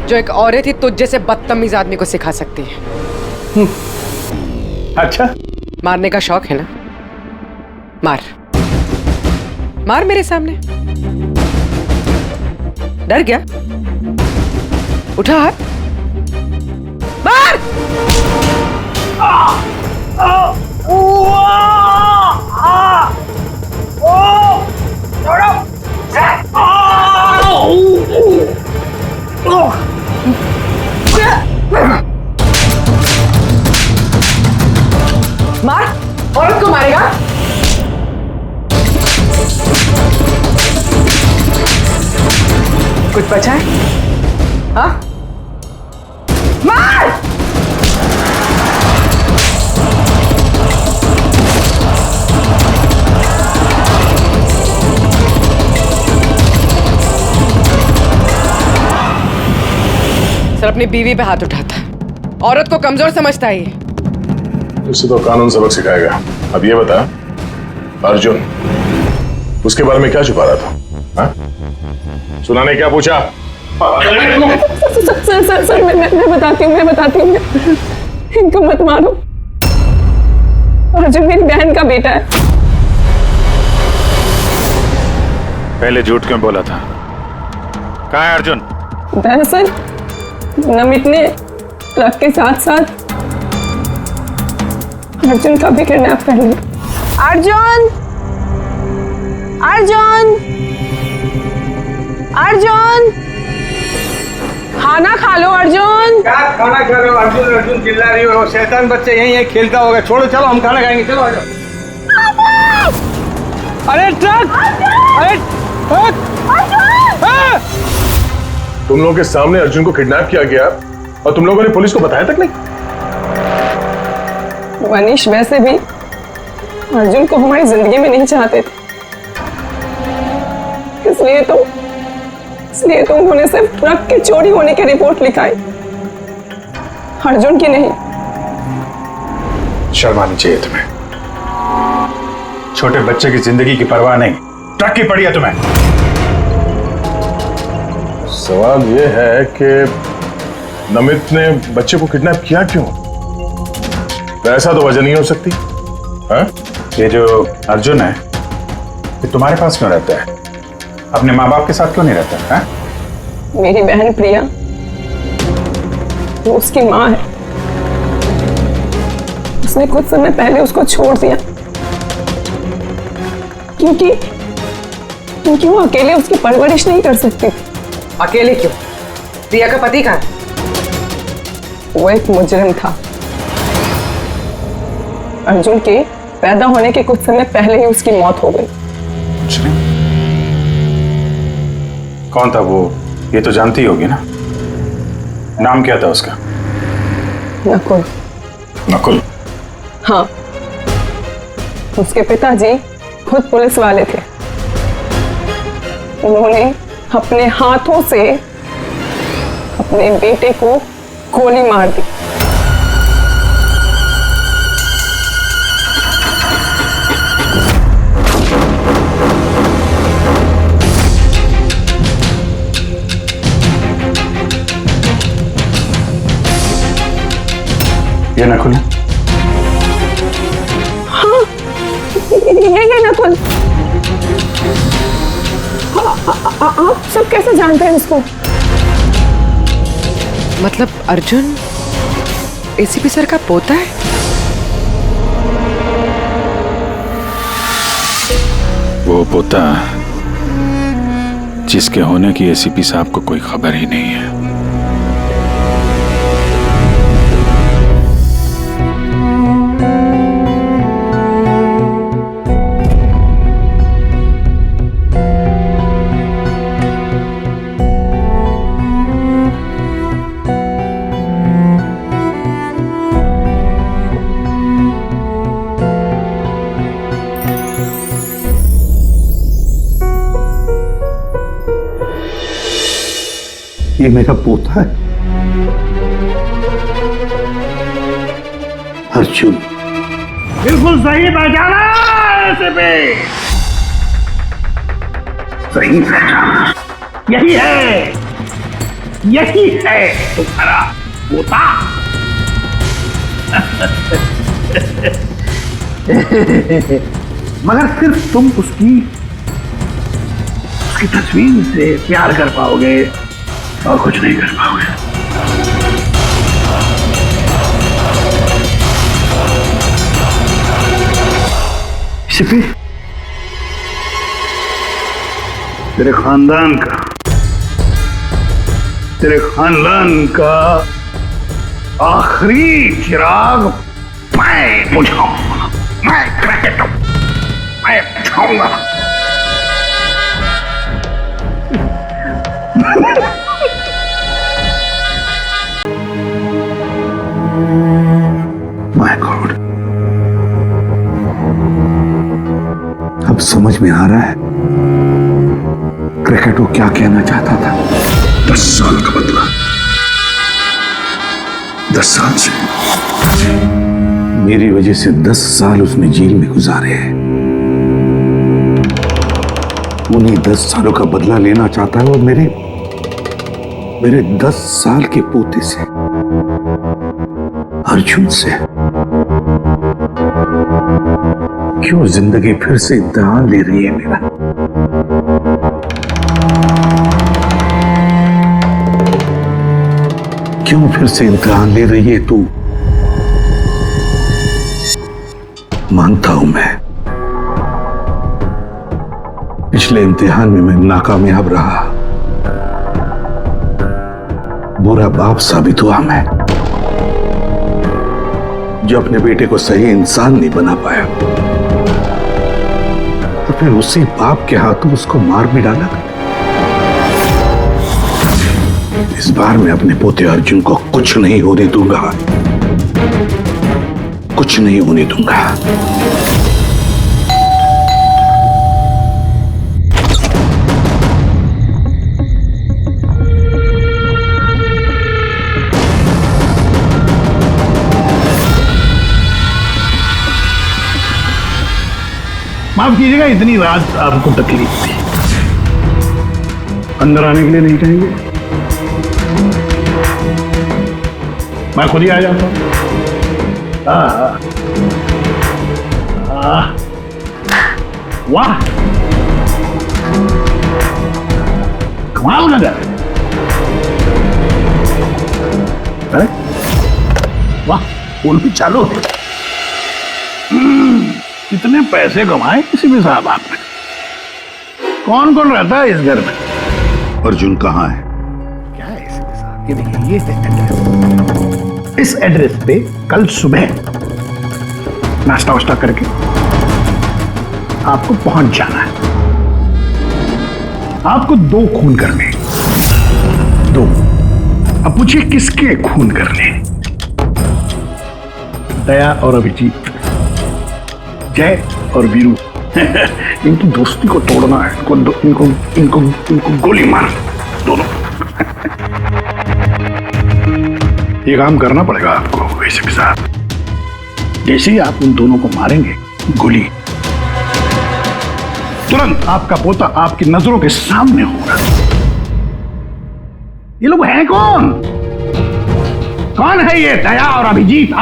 जो एक औरत ही तुझ जैसे बदतमीज आदमी को सिखा सकती है। अच्छा, मारने का शौक है ना? मार मार मेरे सामने। डर गया? उठा हाथ, मार। मार, औरत को मारेगा? कुछ बचा है? हाँ? मार! सर अपनी बीवी पे हाथ उठाता, औरत को कमजोर समझता है ये। उसे तो कानून सबक सिखाएगा। अब ये बता, अर्जुन उसके बारे में क्या छुपा रहा था? हा? सुनाने क्या पूछा? सर मैं बताती हूँ इनको मत मारो। अर्जुन मेरी बहन का बेटा है। पहले झूठ क्यों बोला था? कहाँ है अर्जुन? दरअसल नमित ने ट्रक के साथ साथ अर्जुन का भी किडनैप कर लिया। अर्जुन! अर्जुन! अर्जुन! खाना खा लो अर्जुन। क्या खाना खा रहे हो? अर्जुन अर्जुन चिल्ला रही हो। शैतान बच्चे यहीं है, खेलता होगा। छोड़ो, चलो हम खाना खाएंगे। चलो आ जाओ। अरे ट्रक! अरे ट्रक! तुम लोगों के सामने अर्जुन को किडनैप किया गया और तुम लोगों ने पुलिस को बताया तक नहीं? मनीष वैसे भी अर्जुन को हमारी जिंदगी में नहीं चाहते थे, इसलिए तो उन्होंने सिर्फ ट्रक के चोरी होने की रिपोर्ट लिखाई, अर्जुन की नहीं। शर्म आनी चाहिए तुम्हें। छोटे बच्चे की जिंदगी की परवाह नहीं, ट्रक की पड़ी है तुम्हें। सवाल ये है कि नमित ने बच्चे को किडनैप किया क्यों? ऐसा तो वजह नहीं हो सकती। हा? ये जो अर्जुन है ये तुम्हारे पास क्यों रहता है? अपने माँ बाप के साथ क्यों नहीं रहता है? मेरी बहन प्रिया वो उसकी माँ है, उसने कुछ समय पहले उसको छोड़ दिया क्योंकि वो अकेले उसकी परवरिश नहीं कर सकती। अकेले क्यों? प्रिया का पति कहाँ है? वो एक मुजरिम था। अर्जुन के पैदा होने के कुछ समय पहले ही उसकी मौत हो गई। कौन था वो? ये तो जानती होगी ना। नाम क्या था उसका? नकुल। नकुल? हाँ, उसके पिताजी खुद पुलिस वाले थे। उन्होंने अपने हाथों से अपने बेटे को गोली मार दी। ये नकुल? हाँ, ये नकुल। आप सब कैसे जानते हैं इसको? मतलब अर्जुन एसीपी सर का पोता है? वो पोता जिसके होने की एसीपी साहब को कोई खबर ही नहीं है। ये मेरा पोता है अर्जुन। बिल्कुल सही पहचाना एसीपी, सही पहचाना। यही है तुम्हारा पोता। मगर सिर्फ तुम उसकी तस्वीर से प्यार कर पाओगे और कुछ नहीं कर पाओगे। एसीपी, तेरे खानदान का आखिरी चिराग मैं बुझाऊंगा, मैं क्रैकेट हूं, मैं बुझाऊंगा। माय गॉड, अब समझ में आ रहा है क्रिकेट वो क्या कहना चाहता था। 10 साल का बदला, 10 साल से मेरी वजह से 10 साल उसने जेल में गुजारे हैं। उन्हीं 10 सालों का बदला लेना चाहता है और मेरे 10 साल के पोते से, अर्जुन से। क्यों जिंदगी फिर से इम्तिहान ले रही है मेरा? क्यों फिर से इम्तिहान ले रही है तू? मानता हूं मैं, पिछले इम्तिहान में मैं नाकामयाब रहा, बुरा बाप साबित हुआ मैं, जो अपने बेटे को सही इंसान नहीं बना पाया, और फिर उसी बाप के हाथों उसको मार भी डाला। इस बार मैं अपने पोते अर्जुन को कुछ नहीं होने दूंगा, कुछ नहीं होने दूंगा। माफ कीजिएगा, इतनी रात आपको तकलीफ थी। अंदर आने के लिए नहीं कहेंगे? मैं खुद ही आ जाता हूं। वाह, कमाल का घर है। वाह, फोन भी चालू है। कितने पैसे कमाए किसी भी साहब आपने? कौन कौन रहता है इस घर में? अर्जुन कहाँ है? क्या है इसमें साहब? ये देखिए, ये एड्रेस। इस एड्रेस पे कल सुबह नाश्ता वाश्ता करके आपको पहुंच जाना है। आपको 2 खून करने, 2। अब पूछिए किसके खून करने? दया और अभिजीत, जय और वीरू। इनकी दोस्ती को तोड़ना है। इनको गोली मार दोनों। ये काम करना पड़ेगा आपको वैसे के साथ। जैसे ही आप उन दोनों को मारेंगे गोली, तुरंत आपका पोता आपकी नजरों के सामने होगा। ये लोग हैं कौन? कौन है ये दया और अभिजीत?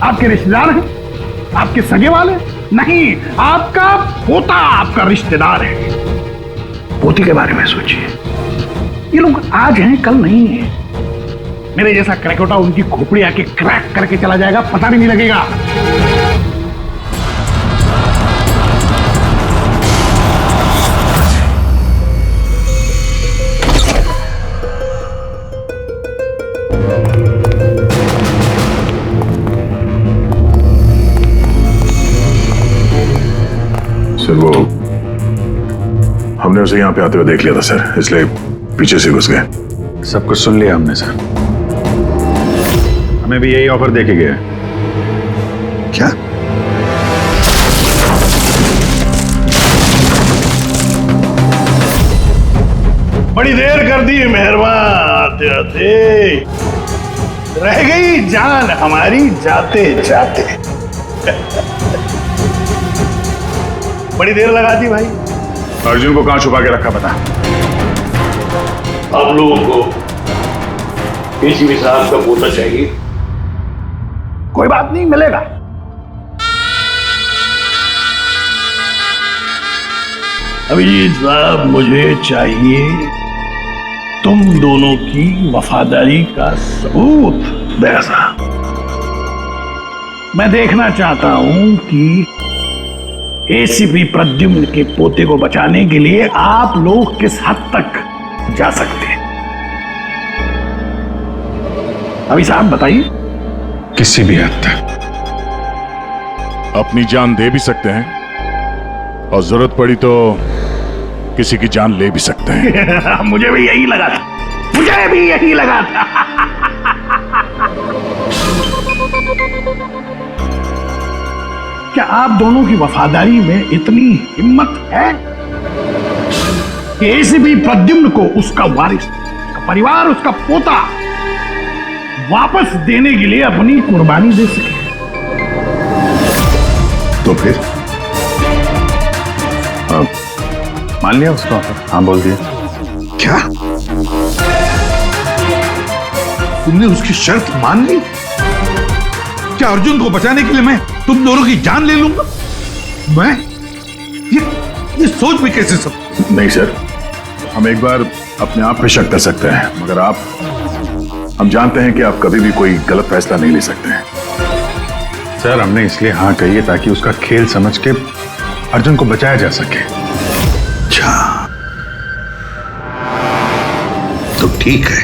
आपके रिश्तेदार हैं? आपके सगे वाले? नहीं, आपका पोता आपका रिश्तेदार है। पोती के बारे में सोचिए। ये लोग आज हैं, कल नहीं है। मेरे जैसा क्रैकोटा उनकी खोपड़ी आके क्रैक करके चला जाएगा, पता भी नहीं लगेगा। सर, वो हमने उसे यहाँ पे आते हुए देख लिया था सर, इसलिए पीछे से घुस गए। सब कुछ सुन लिया हमने सर। हमें भी यही ऑफर दे के गया। क्या? बड़ी देर कर दी मेहरबान आते आते। रह गई जान हमारी जाते जाते। बड़ी देर लगा दी भाई। अर्जुन को कहां छुपा के रखा पता? आप लोगों को एसीपी साहब का पोता चाहिए? कोई बात नहीं, मिलेगा। अभिजीत साहब, मुझे चाहिए तुम दोनों की वफादारी का सबूत। दया साहब, मैं देखना चाहता हूं कि एसीपी प्रद्युम्न के पोते को बचाने के लिए आप लोग किस हद तक जा सकते हैं। अभी साहब बताइए, किसी भी हद तक। अपनी जान दे भी सकते हैं और जरूरत पड़ी तो किसी की जान ले भी सकते हैं। मुझे भी यही लगा था, मुझे भी यही लगा था। क्या आप दोनों की वफादारी में इतनी हिम्मत है कि एसीपी प्रद्युम्न को उसका वारिस, उसका परिवार, उसका पोता वापस देने के लिए अपनी कुर्बानी दे सके? तो फिर मान लिया उसको? हाँ बोल दिया। क्या तुमने उसकी शर्त मान ली? क्या अर्जुन को बचाने के लिए मैं तुम दोनों की जान ले लूंगा? मैं ये सोच भी कैसे सकता? नहीं सर, हम एक बार अपने आप पे शक कर सकते हैं, मगर हम जानते हैं कि आप कभी भी कोई गलत फैसला नहीं ले सकते हैं। सर हमने इसलिए हाँ कही है ताकि उसका खेल समझ के अर्जुन को बचाया जा सके। अच्छा तो ठीक है,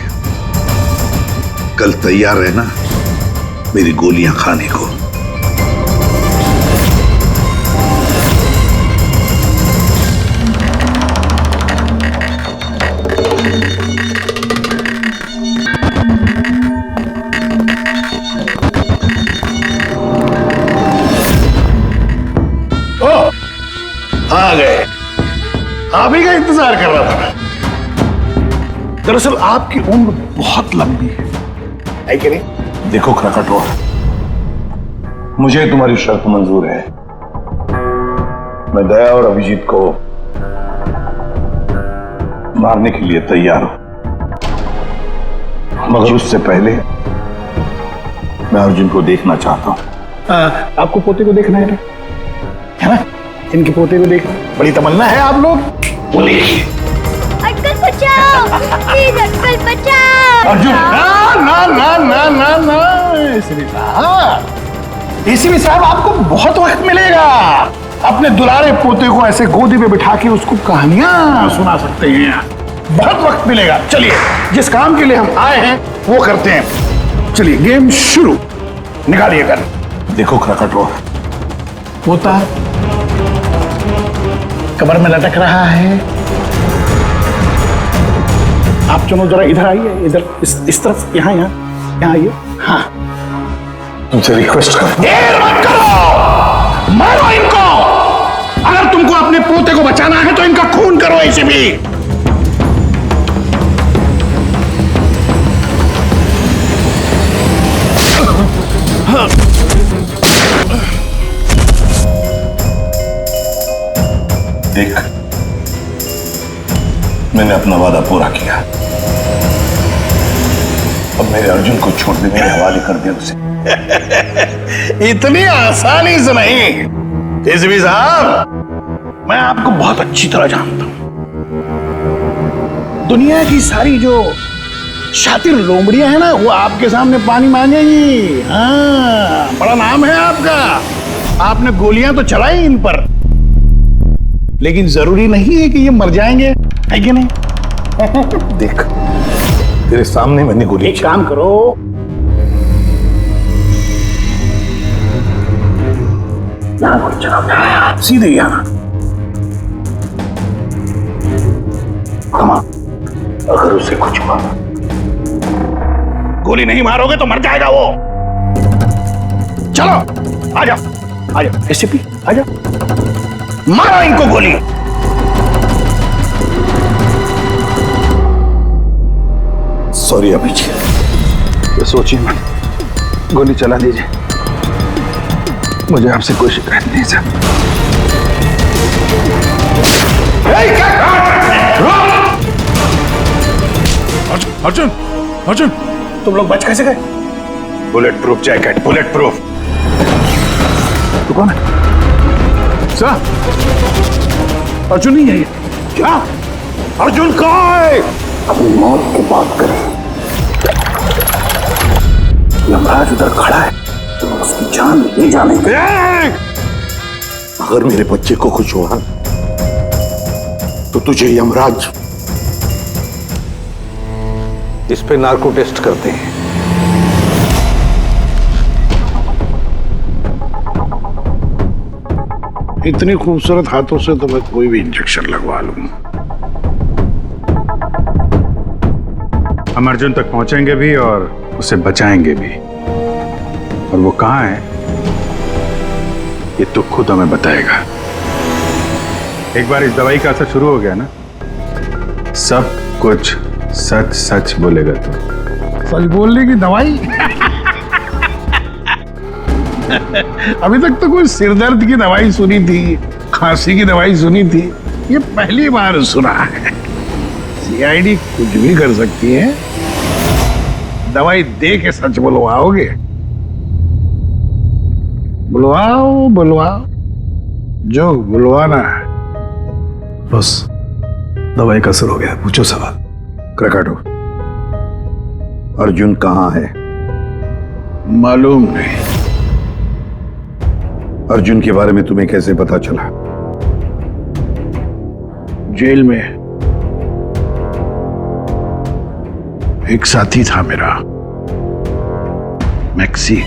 कल तैयार रहना मेरी गोलियां खाने को। आ गए, आप ही का इंतजार कर रहा था। दरअसल आपकी उम्र बहुत लंबी है कि नहीं? देखो क्रकटो, मुझे तुम्हारी शर्त मंजूर है। मैं दया और अभिजीत को मारने के लिए तैयार हूं, मगर उससे पहले मैं अर्जुन को देखना चाहता हूं। आपको पोते को देखना है ना? इनके पोते को देखना बड़ी तमन्ना है आप लोग। वो देखिए, अंकल बचाओ, प्लीज अंकल बचाओ। अर्जुन ना ना ना ना ना ना, एसीपी साहब आपको बहुत वक्त मिलेगा। अपने दुलारे पोते को ऐसे गोदी में बिठा के उसको कहानियां सुना सकते हैं, बहुत वक्त मिलेगा। चलिए, जिस काम के लिए हम आए हैं वो करते हैं। चलिए गेम शुरू, निकालिए कर। देखो क्रकटो, पोता कमर में लटक रहा है। आप दोनों जरा इधर आइए, इधर इस तरफ, यहाँ आइए। हाँ, तुमसे रिक्वेस्ट कर, देर मत करो, मारो इनको। अगर तुमको अपने पोते को बचाना है तो इनका खून करो। ऐसे भी देख, मैंने अपना वादा पूरा किया। अब मेरे अर्जुन को छोड़ दे, मेरे हवाले कर दे उसे। इतनी आसानी से नहीं एसीपी साहब, मैं आपको बहुत अच्छी तरह जानता हूं। दुनिया की सारी जो शातिर लोमड़ियां हैं ना, वो आपके सामने पानी मांगेंगी। हाँ, बड़ा नाम है आपका, आपने गोलियां तो चलाई इन पर, लेकिन जरूरी नहीं है कि ये मर जाएंगे, है कि नहीं? देख, तेरे सामने मैंने गोली। एक काम करो, यहां गोली चलाओ, सीधे यहां। अगर उसे कुछ हुआ, गोली नहीं मारोगे तो मर जाएगा वो। चलो आ जाओ, एसीपी आ जाओ, मारो इनको गोली। सॉरी अभिजीत, तो सोचिए मत, गोली चला दीजिए। मुझे आपसे कोई शिकायत नहीं सर। अर्जुन, अर्जुन, तुम लोग बच कैसे गए? Bullet proof jacket, bullet proof. तू कौन है? सर, अर्जुन नहीं है ये। क्या? अर्जुन कहाँ है? अपनी मौत की बात करें। यमराज उधर खड़ा है, तो उसकी जान ले जाने के। अगर मेरे बच्चे को कुछ हुआ तो तुझे यमराज इस पे नार्को टेस्ट करते हैं। इतनी खूबसूरत हाथों से तो मैं कोई भी इंजेक्शन लगवा लूं। हम अर्जुन तक पहुंचेंगे भी और उसे बचाएंगे भी। और वो कहाँ है ये तो खुद हमें बताएगा। एक बार इस दवाई का असर शुरू हो गया ना, सब कुछ सच सच बोलेगा तू। सच बोलने की दवाई? अभी तक तो कोई सिरदर्द की दवाई सुनी थी, खांसी की दवाई सुनी थी, ये पहली बार सुना है। सीआईडी कुछ भी कर सकती है। दवाई दे के सच बुलवाओगे? बुलवाओ बुलवाओ, जो बुलवाना है। बस दवाई का असर हो गया, पूछो सवाल। क्रकाटो, अर्जुन कहाँ है? मालूम नहीं। अर्जुन के बारे में तुम्हें कैसे पता चला? जेल में एक साथी था मेरा, मैक्सी।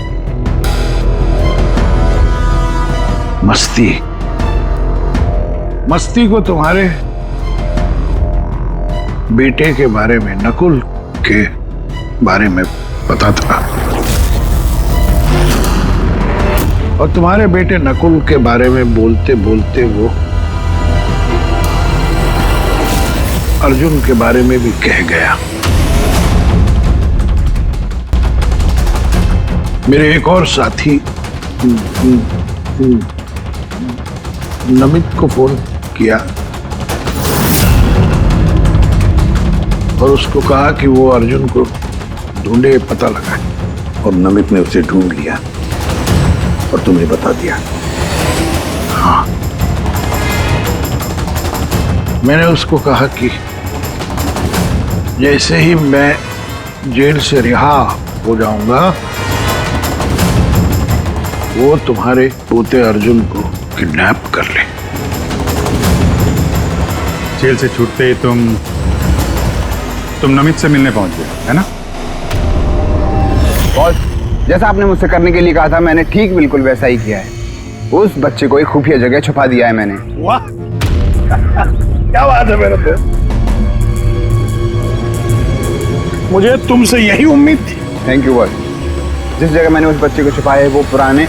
मस्ती को तुम्हारे बेटे के बारे में, नकुल के बारे में पता था, और तुम्हारे बेटे नकुल के बारे में बोलते बोलते वो अर्जुन के बारे में भी कह गया। मेरे एक और साथी नमित को फोन किया और उसको कहा कि वो अर्जुन को ढूंढे, पता लगाए। और नमित ने उसे ढूंढ लिया और तुम्हें बता दिया? हाँ, मैंने उसको कहा कि जैसे ही मैं जेल से रिहा हो जाऊंगा वो तुम्हारे पोते अर्जुन को किडनैप कर ले। जेल से छूटते ही तुम नमित से मिलने पहुंच गए, है ना? बॉस, जैसा आपने मुझसे करने के लिए कहा था, मैंने ठीक बिल्कुल वैसा ही किया है। उस बच्चे को एक खुफिया जगह छुपा दिया है मैंने। वाह क्या बात है मेरे पे। मुझे तुमसे यही उम्मीद थी। Thank you boss. जिस जगह मैंने उस बच्चे को छुपाया है वो पुराने।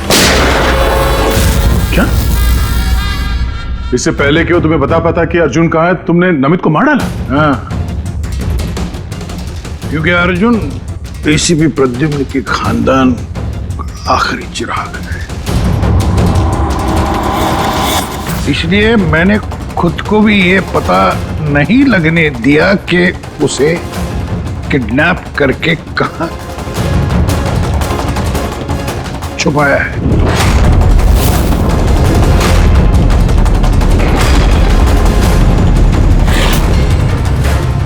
क्या? इससे पहले क्यों तुम्हें पता कि अर्जुन कहाँ है, तुमने नमित को मार डाला? हाँ, क्योंकि अर्जुन एसीपी प्रद्युम्न के खानदान आखिरी चिराग है, इसलिए मैंने खुद को भी ये पता नहीं लगने दिया कि उसे किडनैप करके कहां छुपाया है।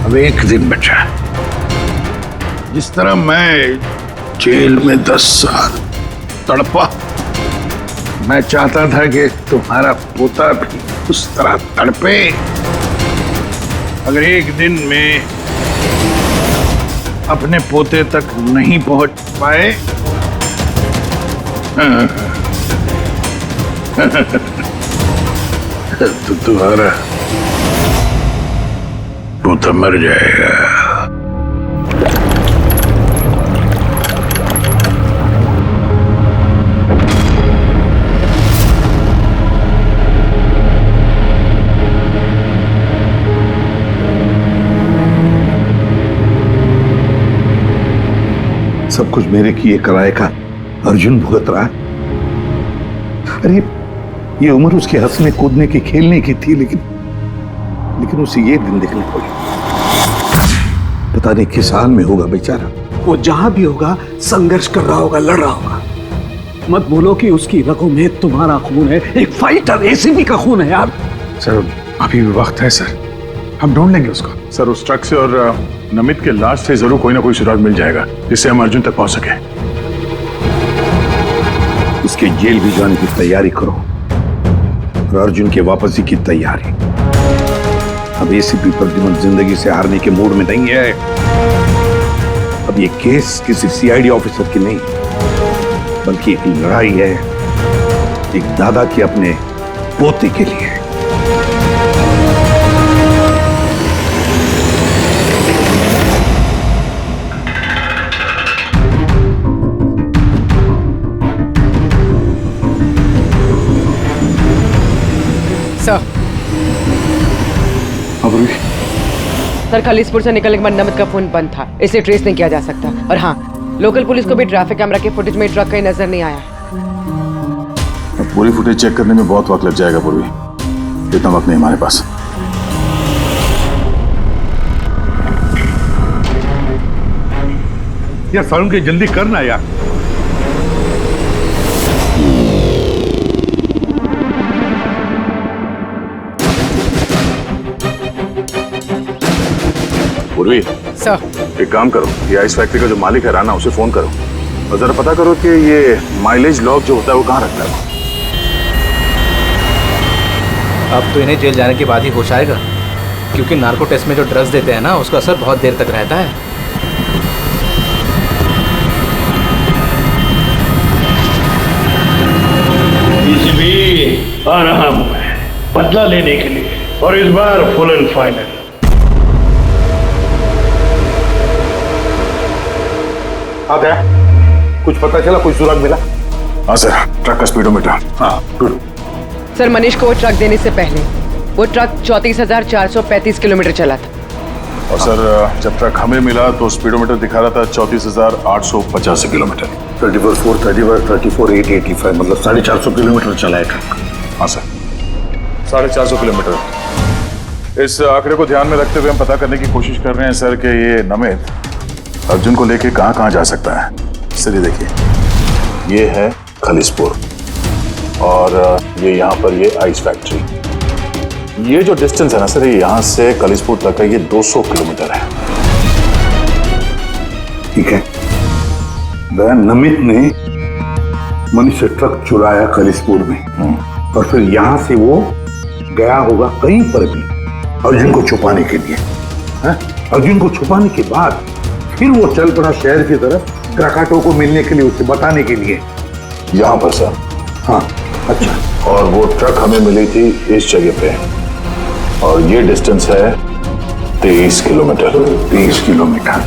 अब एक दिन बचा है। जिस तरह मैं जेल में 10 साल तड़पा, मैं चाहता था कि तुम्हारा पोता भी उस तरह तड़पे। अगर एक दिन में अपने पोते तक नहीं पहुंच पाए तो तुम्हारा पोता मर जाएगा। सब कुछ मेरे किए कराए का अर्जुन भुगत रहा है। अरे ये उम्र उसके हंसने कूदने की, खेलने की थी, लेकिन उसे ये दिन देखने पड़े। पता नहीं किस हाल में होगा बेचारा। वो जहां भी होगा संघर्ष कर रहा होगा, लड़ रहा होगा। मत बोलो कि उसकी रगों में तुम्हारा खून है। एक फाइटर एसीपी का खून है यार। सर अभी भी वक्त है सर, हम ढूंढ लेंगे उसको। सर उस ट्रक से और नमित के लाश से जरूर कोई ना कोई सुराग मिल जाएगा जिससे हम अर्जुन तक पहुंच सके। उसके जेल भी जाने की तैयारी करो और अर्जुन के वापसी की तैयारी। अब एसीपी प्रद्युम्न जिंदगी से हारने के मूड में नहीं है। अब ये केस किसी सीआईडी ऑफिसर की नहीं, बल्कि एक लड़ाई है, एक दादा की अपने पोते के लिए। सर, खलीसपुर से निकलने के बाद नमित का फोन बंद था, इसे ट्रेस नहीं किया जा सकता। और हाँ, लोकल पुलिस को भी ट्रैफिक कैमरा के फुटेज में ट्रक कहीं नजर नहीं आया। पूरी फुटेज चेक करने में बहुत वक्त लग जाएगा पूर्वी, इतना वक्त नहीं हमारे पास। यार सारुण के जल्दी करना यार। पूर्वी सर, एक काम करो, ये आइस फैक्ट्री का जो मालिक है राना, उसे फोन करो और जरा पता करो कि ये माइलेज लॉग जो होता है वो कहाँ रखता है। अब तो इन्हें जेल जाने के बाद ही होश आएगा, क्योंकि नार्को टेस्ट में जो ड्रग्स देते हैं ना, उसका असर बहुत देर तक रहता है। आ रहा हूं मैं बदला लेने के लिए, और इस बार फुल एंड फाइनल। हाँ क्या कुछ पता चला, कुछ सुराग मिला? हाँ सर, ट्रक का स्पीडोमीटर। हाँ गुड। सर, मनीष को वो ट्रक देने से पहले वो ट्रक 34,435 किलोमीटर चला था। और सर, जब ट्रक हमें मिला तो स्पीडोमीटर दिखा रहा था 34,885 किलोमीटर। 34,885 मतलब 450 किलोमीटर चला है ट्रक। हाँ सर, 450 किलोमीटर। इस आंकड़े को ध्यान में रखते हुए हम पता करने की कोशिश कर रहे हैं सर कि ये नमित अर्जुन को लेके कहाँ कहाँ जा सकता है। सर ये देखिए, ये है खलीसपुर और ये यहाँ पर ये आइस फैक्ट्री। ये जो डिस्टेंस है ना सर, ये यहाँ से खलीसपुर तक का ये 200 किलोमीटर है। ठीक है, वह नमित ने मनीष से ट्रक चुराया खलीसपुर में और फिर यहां से वो गया होगा कहीं पर भी अर्जुन को छुपाने के लिए। अर्जुन को छुपाने के बाद फिर वो चल पड़ा शहर की तरफ क्राकाटो को मिलने के लिए, उसे बताने के लिए। यहाँ पर सर? हाँ। अच्छा। और वो ट्रक हमें मिली थी इस जगह पे और ये डिस्टेंस है 23 किलोमीटर। 23 किलोमीटर।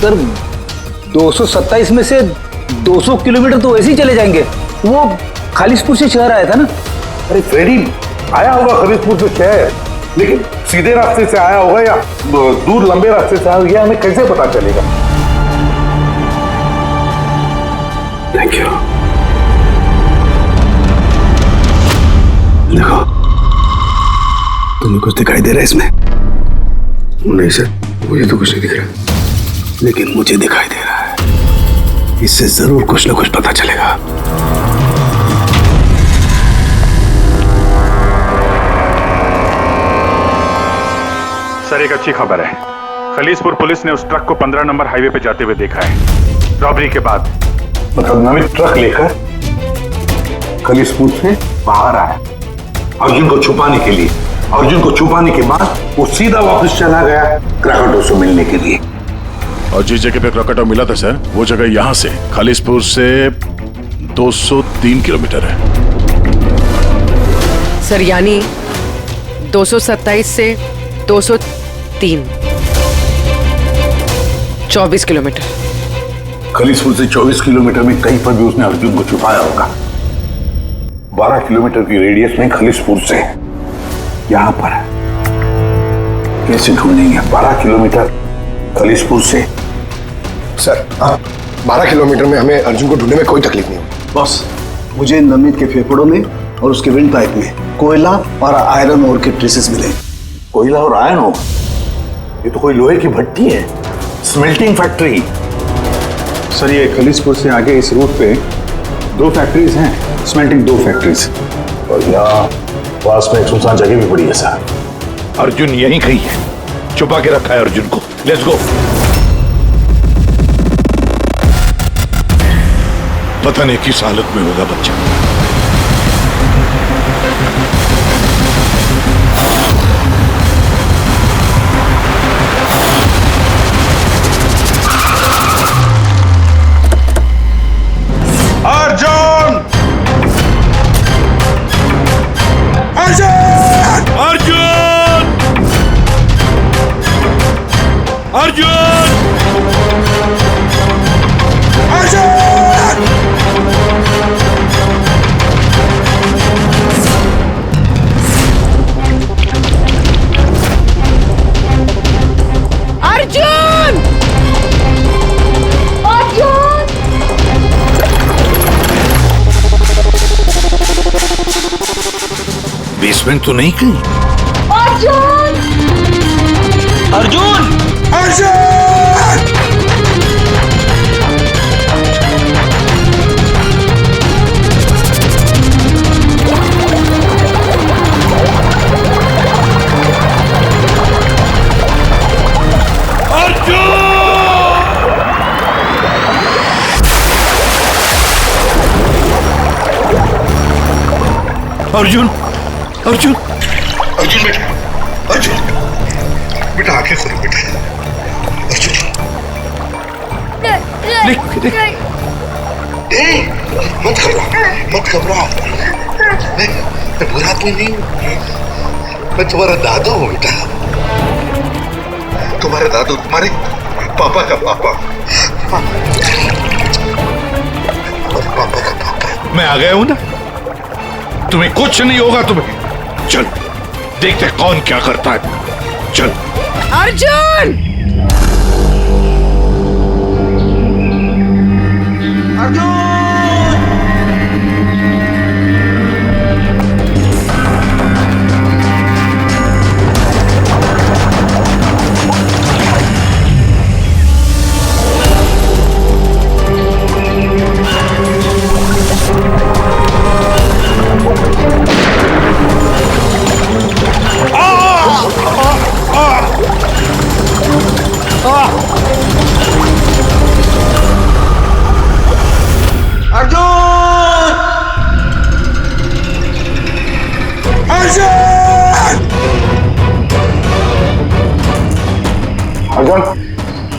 सर 227 में से 200 किलोमीटर तो वैसे ही चले जाएंगे। वो खालिसपुर से शहर आया था ना। अरे फ्रेडी, आया होगा खालिसपुर से शहर, लेकिन सीधे रास्ते से आया होगा या दूर लंबे रास्ते से आया होगा, हमें कैसे पता चलेगा? Thank you. देखो, तुम्हें कुछ दिखाई दे रहा है इसमें? नहीं सर, मुझे तो कुछ नहीं दिख रहा, लेकिन मुझे दिखाई दे रहा है। इससे जरूर कुछ ना कुछ पता चलेगा। सर, एक अच्छी खबर है। खलीसपुर पुलिस ने उस ट्रक को 15 नंबर हाईवे पे जाते हुए देखा है, रॉबरी के बाद। मतलब नमित ट्रक लेकर खलीसपुर से बाहर आया अर्जुन को छुपाने के लिए। अर्जुन को छुपाने के बाद वो सीधा वापस चला गया क्राकाटो से मिलने के लिए। और जिस जगह पे क्राकाटो मिला था सर, वो जगह यहाँ से खालिसपुर से 203 किलोमीटर है। सर, यानी 227 से 203, 24 किलोमीटर। खलीसपुर से 24 किलोमीटर में कहीं पर भी उसने अर्जुन को छुपाया होगा। 12 किलोमीटर की रेडियस में खलीसपुर से यहां पर कैसे ढूंढेंगे? 12 किलोमीटर खलीसपुर से। सर, 12 किलोमीटर में हमें अर्जुन को ढूंढने में कोई तकलीफ नहीं होगी। बॉस, मुझे नमित के फेफड़ों में और उसके विंड पाइप में कोयला और आयरन ओर के ट्रेसेस मिले। कोयला और आयरन ओर? ये तो कोई लोहे की भट्टी है, स्मेल्टिंग फैक्ट्री। सर, ये खलीसपुर से आगे इस रूट पे 2 फैक्ट्रीज हैं, स्मेल्टिंग 2 फैक्ट्रीज। और यहाँ पास में एक सुनसान जगह भी पड़ी है सर। अर्जुन यहीं कहीं है, छुपा के रखा है अर्जुन को। Let's go. पता नहीं किस हालत में होगा बच्चा। बेसमेंट तो नहीं कहीं? अर्जुन! अर्जुन! अर्जुन! अर्जुन! अर्जुन बेटा, अर्जुन बेटा, आंखें खोलो बेटा। अर्जुन मत घबराओ। मैं बुरा आदमी नहीं हूँ, मैं तुम्हारा दादू हूँ बेटा। तुम्हारे दादू, तुम्हारे पापा का पापा, पापा का पापा। मैं आ गया हूं ना, तुम्हें कुछ नहीं होगा। तुम्हें चल देखते कौन क्या करता है। चल। अर्जुन!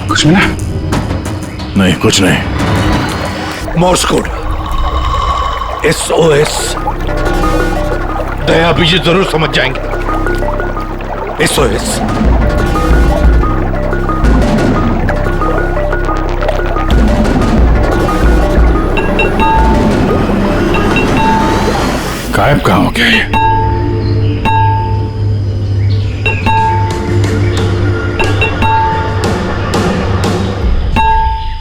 कुछ मिला? नहीं, कुछ नहीं। Morse code SOS। दया बीजी जरूर समझ जाएंगे। SOS। गायब कहाँ हो गया ये?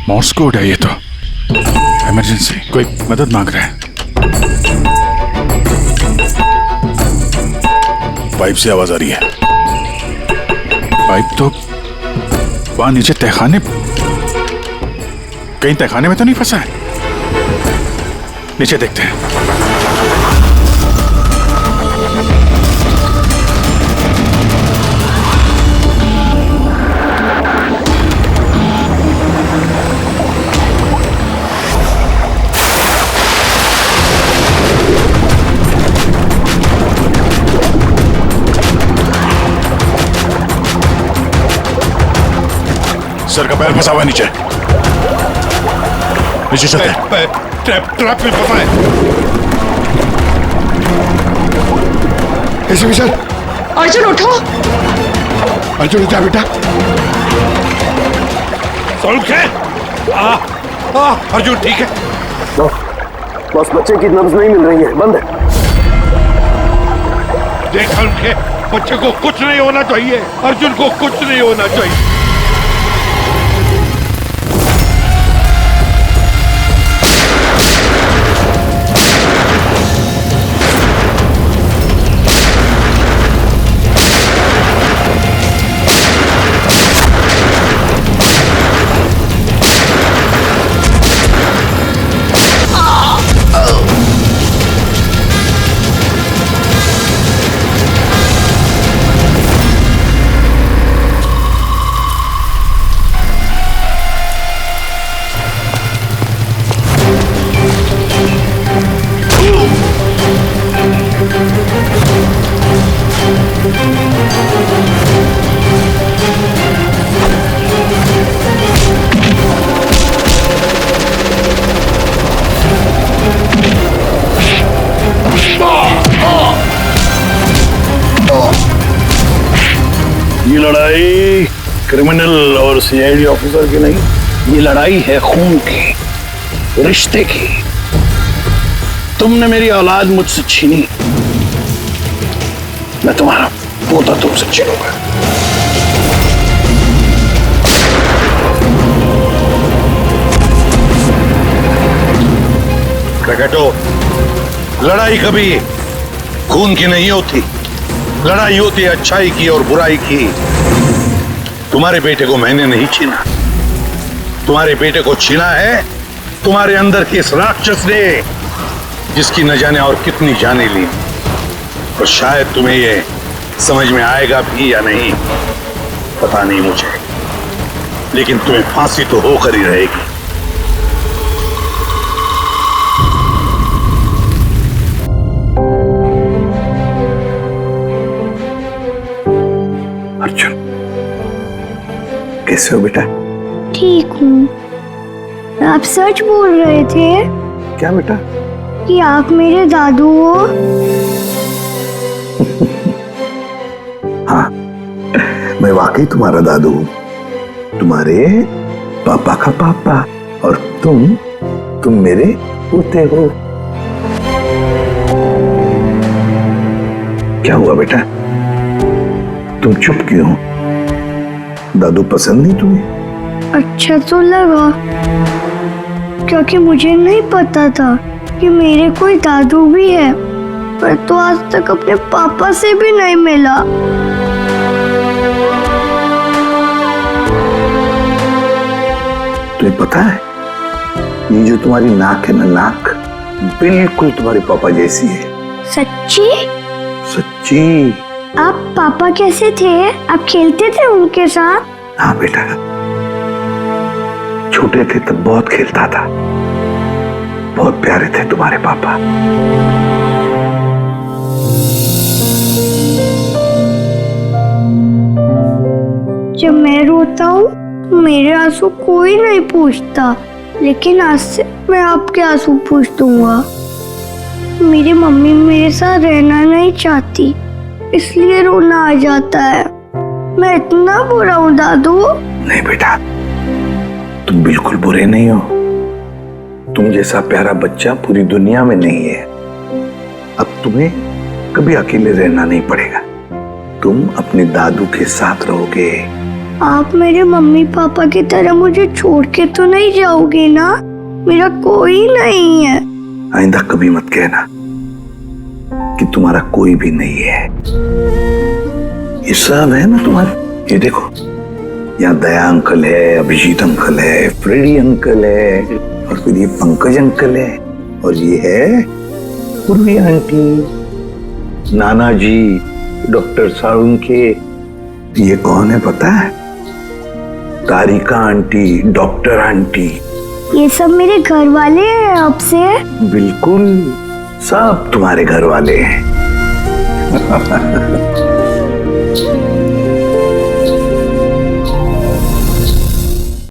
मॉर्स कोड है ये तो। इमरजेंसी, कोई मदद मांग रहा है। पाइप से आवाज आ रही है। पाइप तो वहां नीचे तहखाने, कहीं तहखाने में तो नहीं फंसा है? नीचे देखते हैं। सर का पैर फंसा हुआ है नीचे। नीचे चलते हैं। ट्रैप में फंसा है। ऐसे भी सर। अर्जुन उठो। अर्जुन उठा बेटा। अर्जुन ठीक है? बस बच्चे की नब्ज नहीं मिल रही है, बंद है। देखा उनके बच्चे को कुछ नहीं होना चाहिए, अर्जुन को कुछ नहीं होना चाहिए। ये लड़ाई क्रिमिनल और सीआईडी ऑफिसर की नहीं, ये लड़ाई है खून की, रिश्ते की। तुमने मेरी औलाद मुझसे छीनी, मैं तुम्हारा पोता तुमसे छीनूंगा। क्रिकेटो, लड़ाई कभी खून की नहीं होती, लड़ाई होती है अच्छाई की और बुराई की। तुम्हारे बेटे को मैंने नहीं छीना, तुम्हारे बेटे को छीना है तुम्हारे अंदर के इस राक्षस ने, जिसकी न जाने और कितनी जाने ली। और शायद तुम्हें ये समझ में आएगा भी या नहीं पता नहीं मुझे, लेकिन तुम्हें फांसी तो होकर ही रहेगी। अर्जुन, कैसे हो बेटा? ठीक हूँ। आप सच बोल रहे थे? क्या बेटा? कि आप मेरे दादू हो? हाँ, मैं वाकई तुम्हारा दादू हूँ, तुम्हारे पापा का पापा, और तुम मेरे पोते हो। क्या हुआ बेटा, तुम चुप क्यों हो? दादू पसंद नहीं तुम्हें? अच्छा तो लगा, क्योंकि मुझे नहीं पता था कि मेरे कोई दादू भी है। पर तो आज तक अपने पापा से भी नहीं मिला। तुम्हें पता है, ये जो तुम्हारी नाक है ना, नाक बिल्कुल तुम्हारे पापा जैसी है। सच्ची? सच्ची। आप पापा कैसे थे? आप खेलते थे उनके साथ? हाँ बेटा, छोटे थे तब बहुत खेलता था, बहुत प्यारे थे तुम्हारे पापा। जब मैं रोता हूँ मेरे आंसू कोई नहीं पूछता, लेकिन आज से मैं आपके आंसू पूछ दूंगा। मेरी मम्मी मेरे साथ रहना नहीं चाहती, इसलिए रोना आ जाता है। मैं इतना बुरा हूँ दादू? नहीं बेटा, तुम बिल्कुल बुरे नहीं हो। तुम जैसा प्यारा बच्चा पूरी दुनिया में नहीं है। अब तुम्हें कभी अकेले रहना नहीं पड़ेगा, तुम अपने दादू के साथ रहोगे। आप मेरे मम्मी पापा की तरह मुझे छोड़ के तो नहीं जाओगे ना? मेरा कोई नहीं है। आइंदा कभी मत कहना कि तुम्हारा कोई भी नहीं है। ये सब है ना तुम्हारे। ये देखो, यहाँ दया अंकल है, अभिजीत अंकल है, फ्रेडी अंकल है, और फिर ये पंकज अंकल है, और ये है पूर्वी आंटी, नाना जी, डॉक्टर साळुंखे। ये कौन है पता है? तारिका आंटी, डॉक्टर आंटी। ये सब मेरे घर वाले हैं आपसे? बिल्कुल, सब तुम्हारे घर वाले हैं।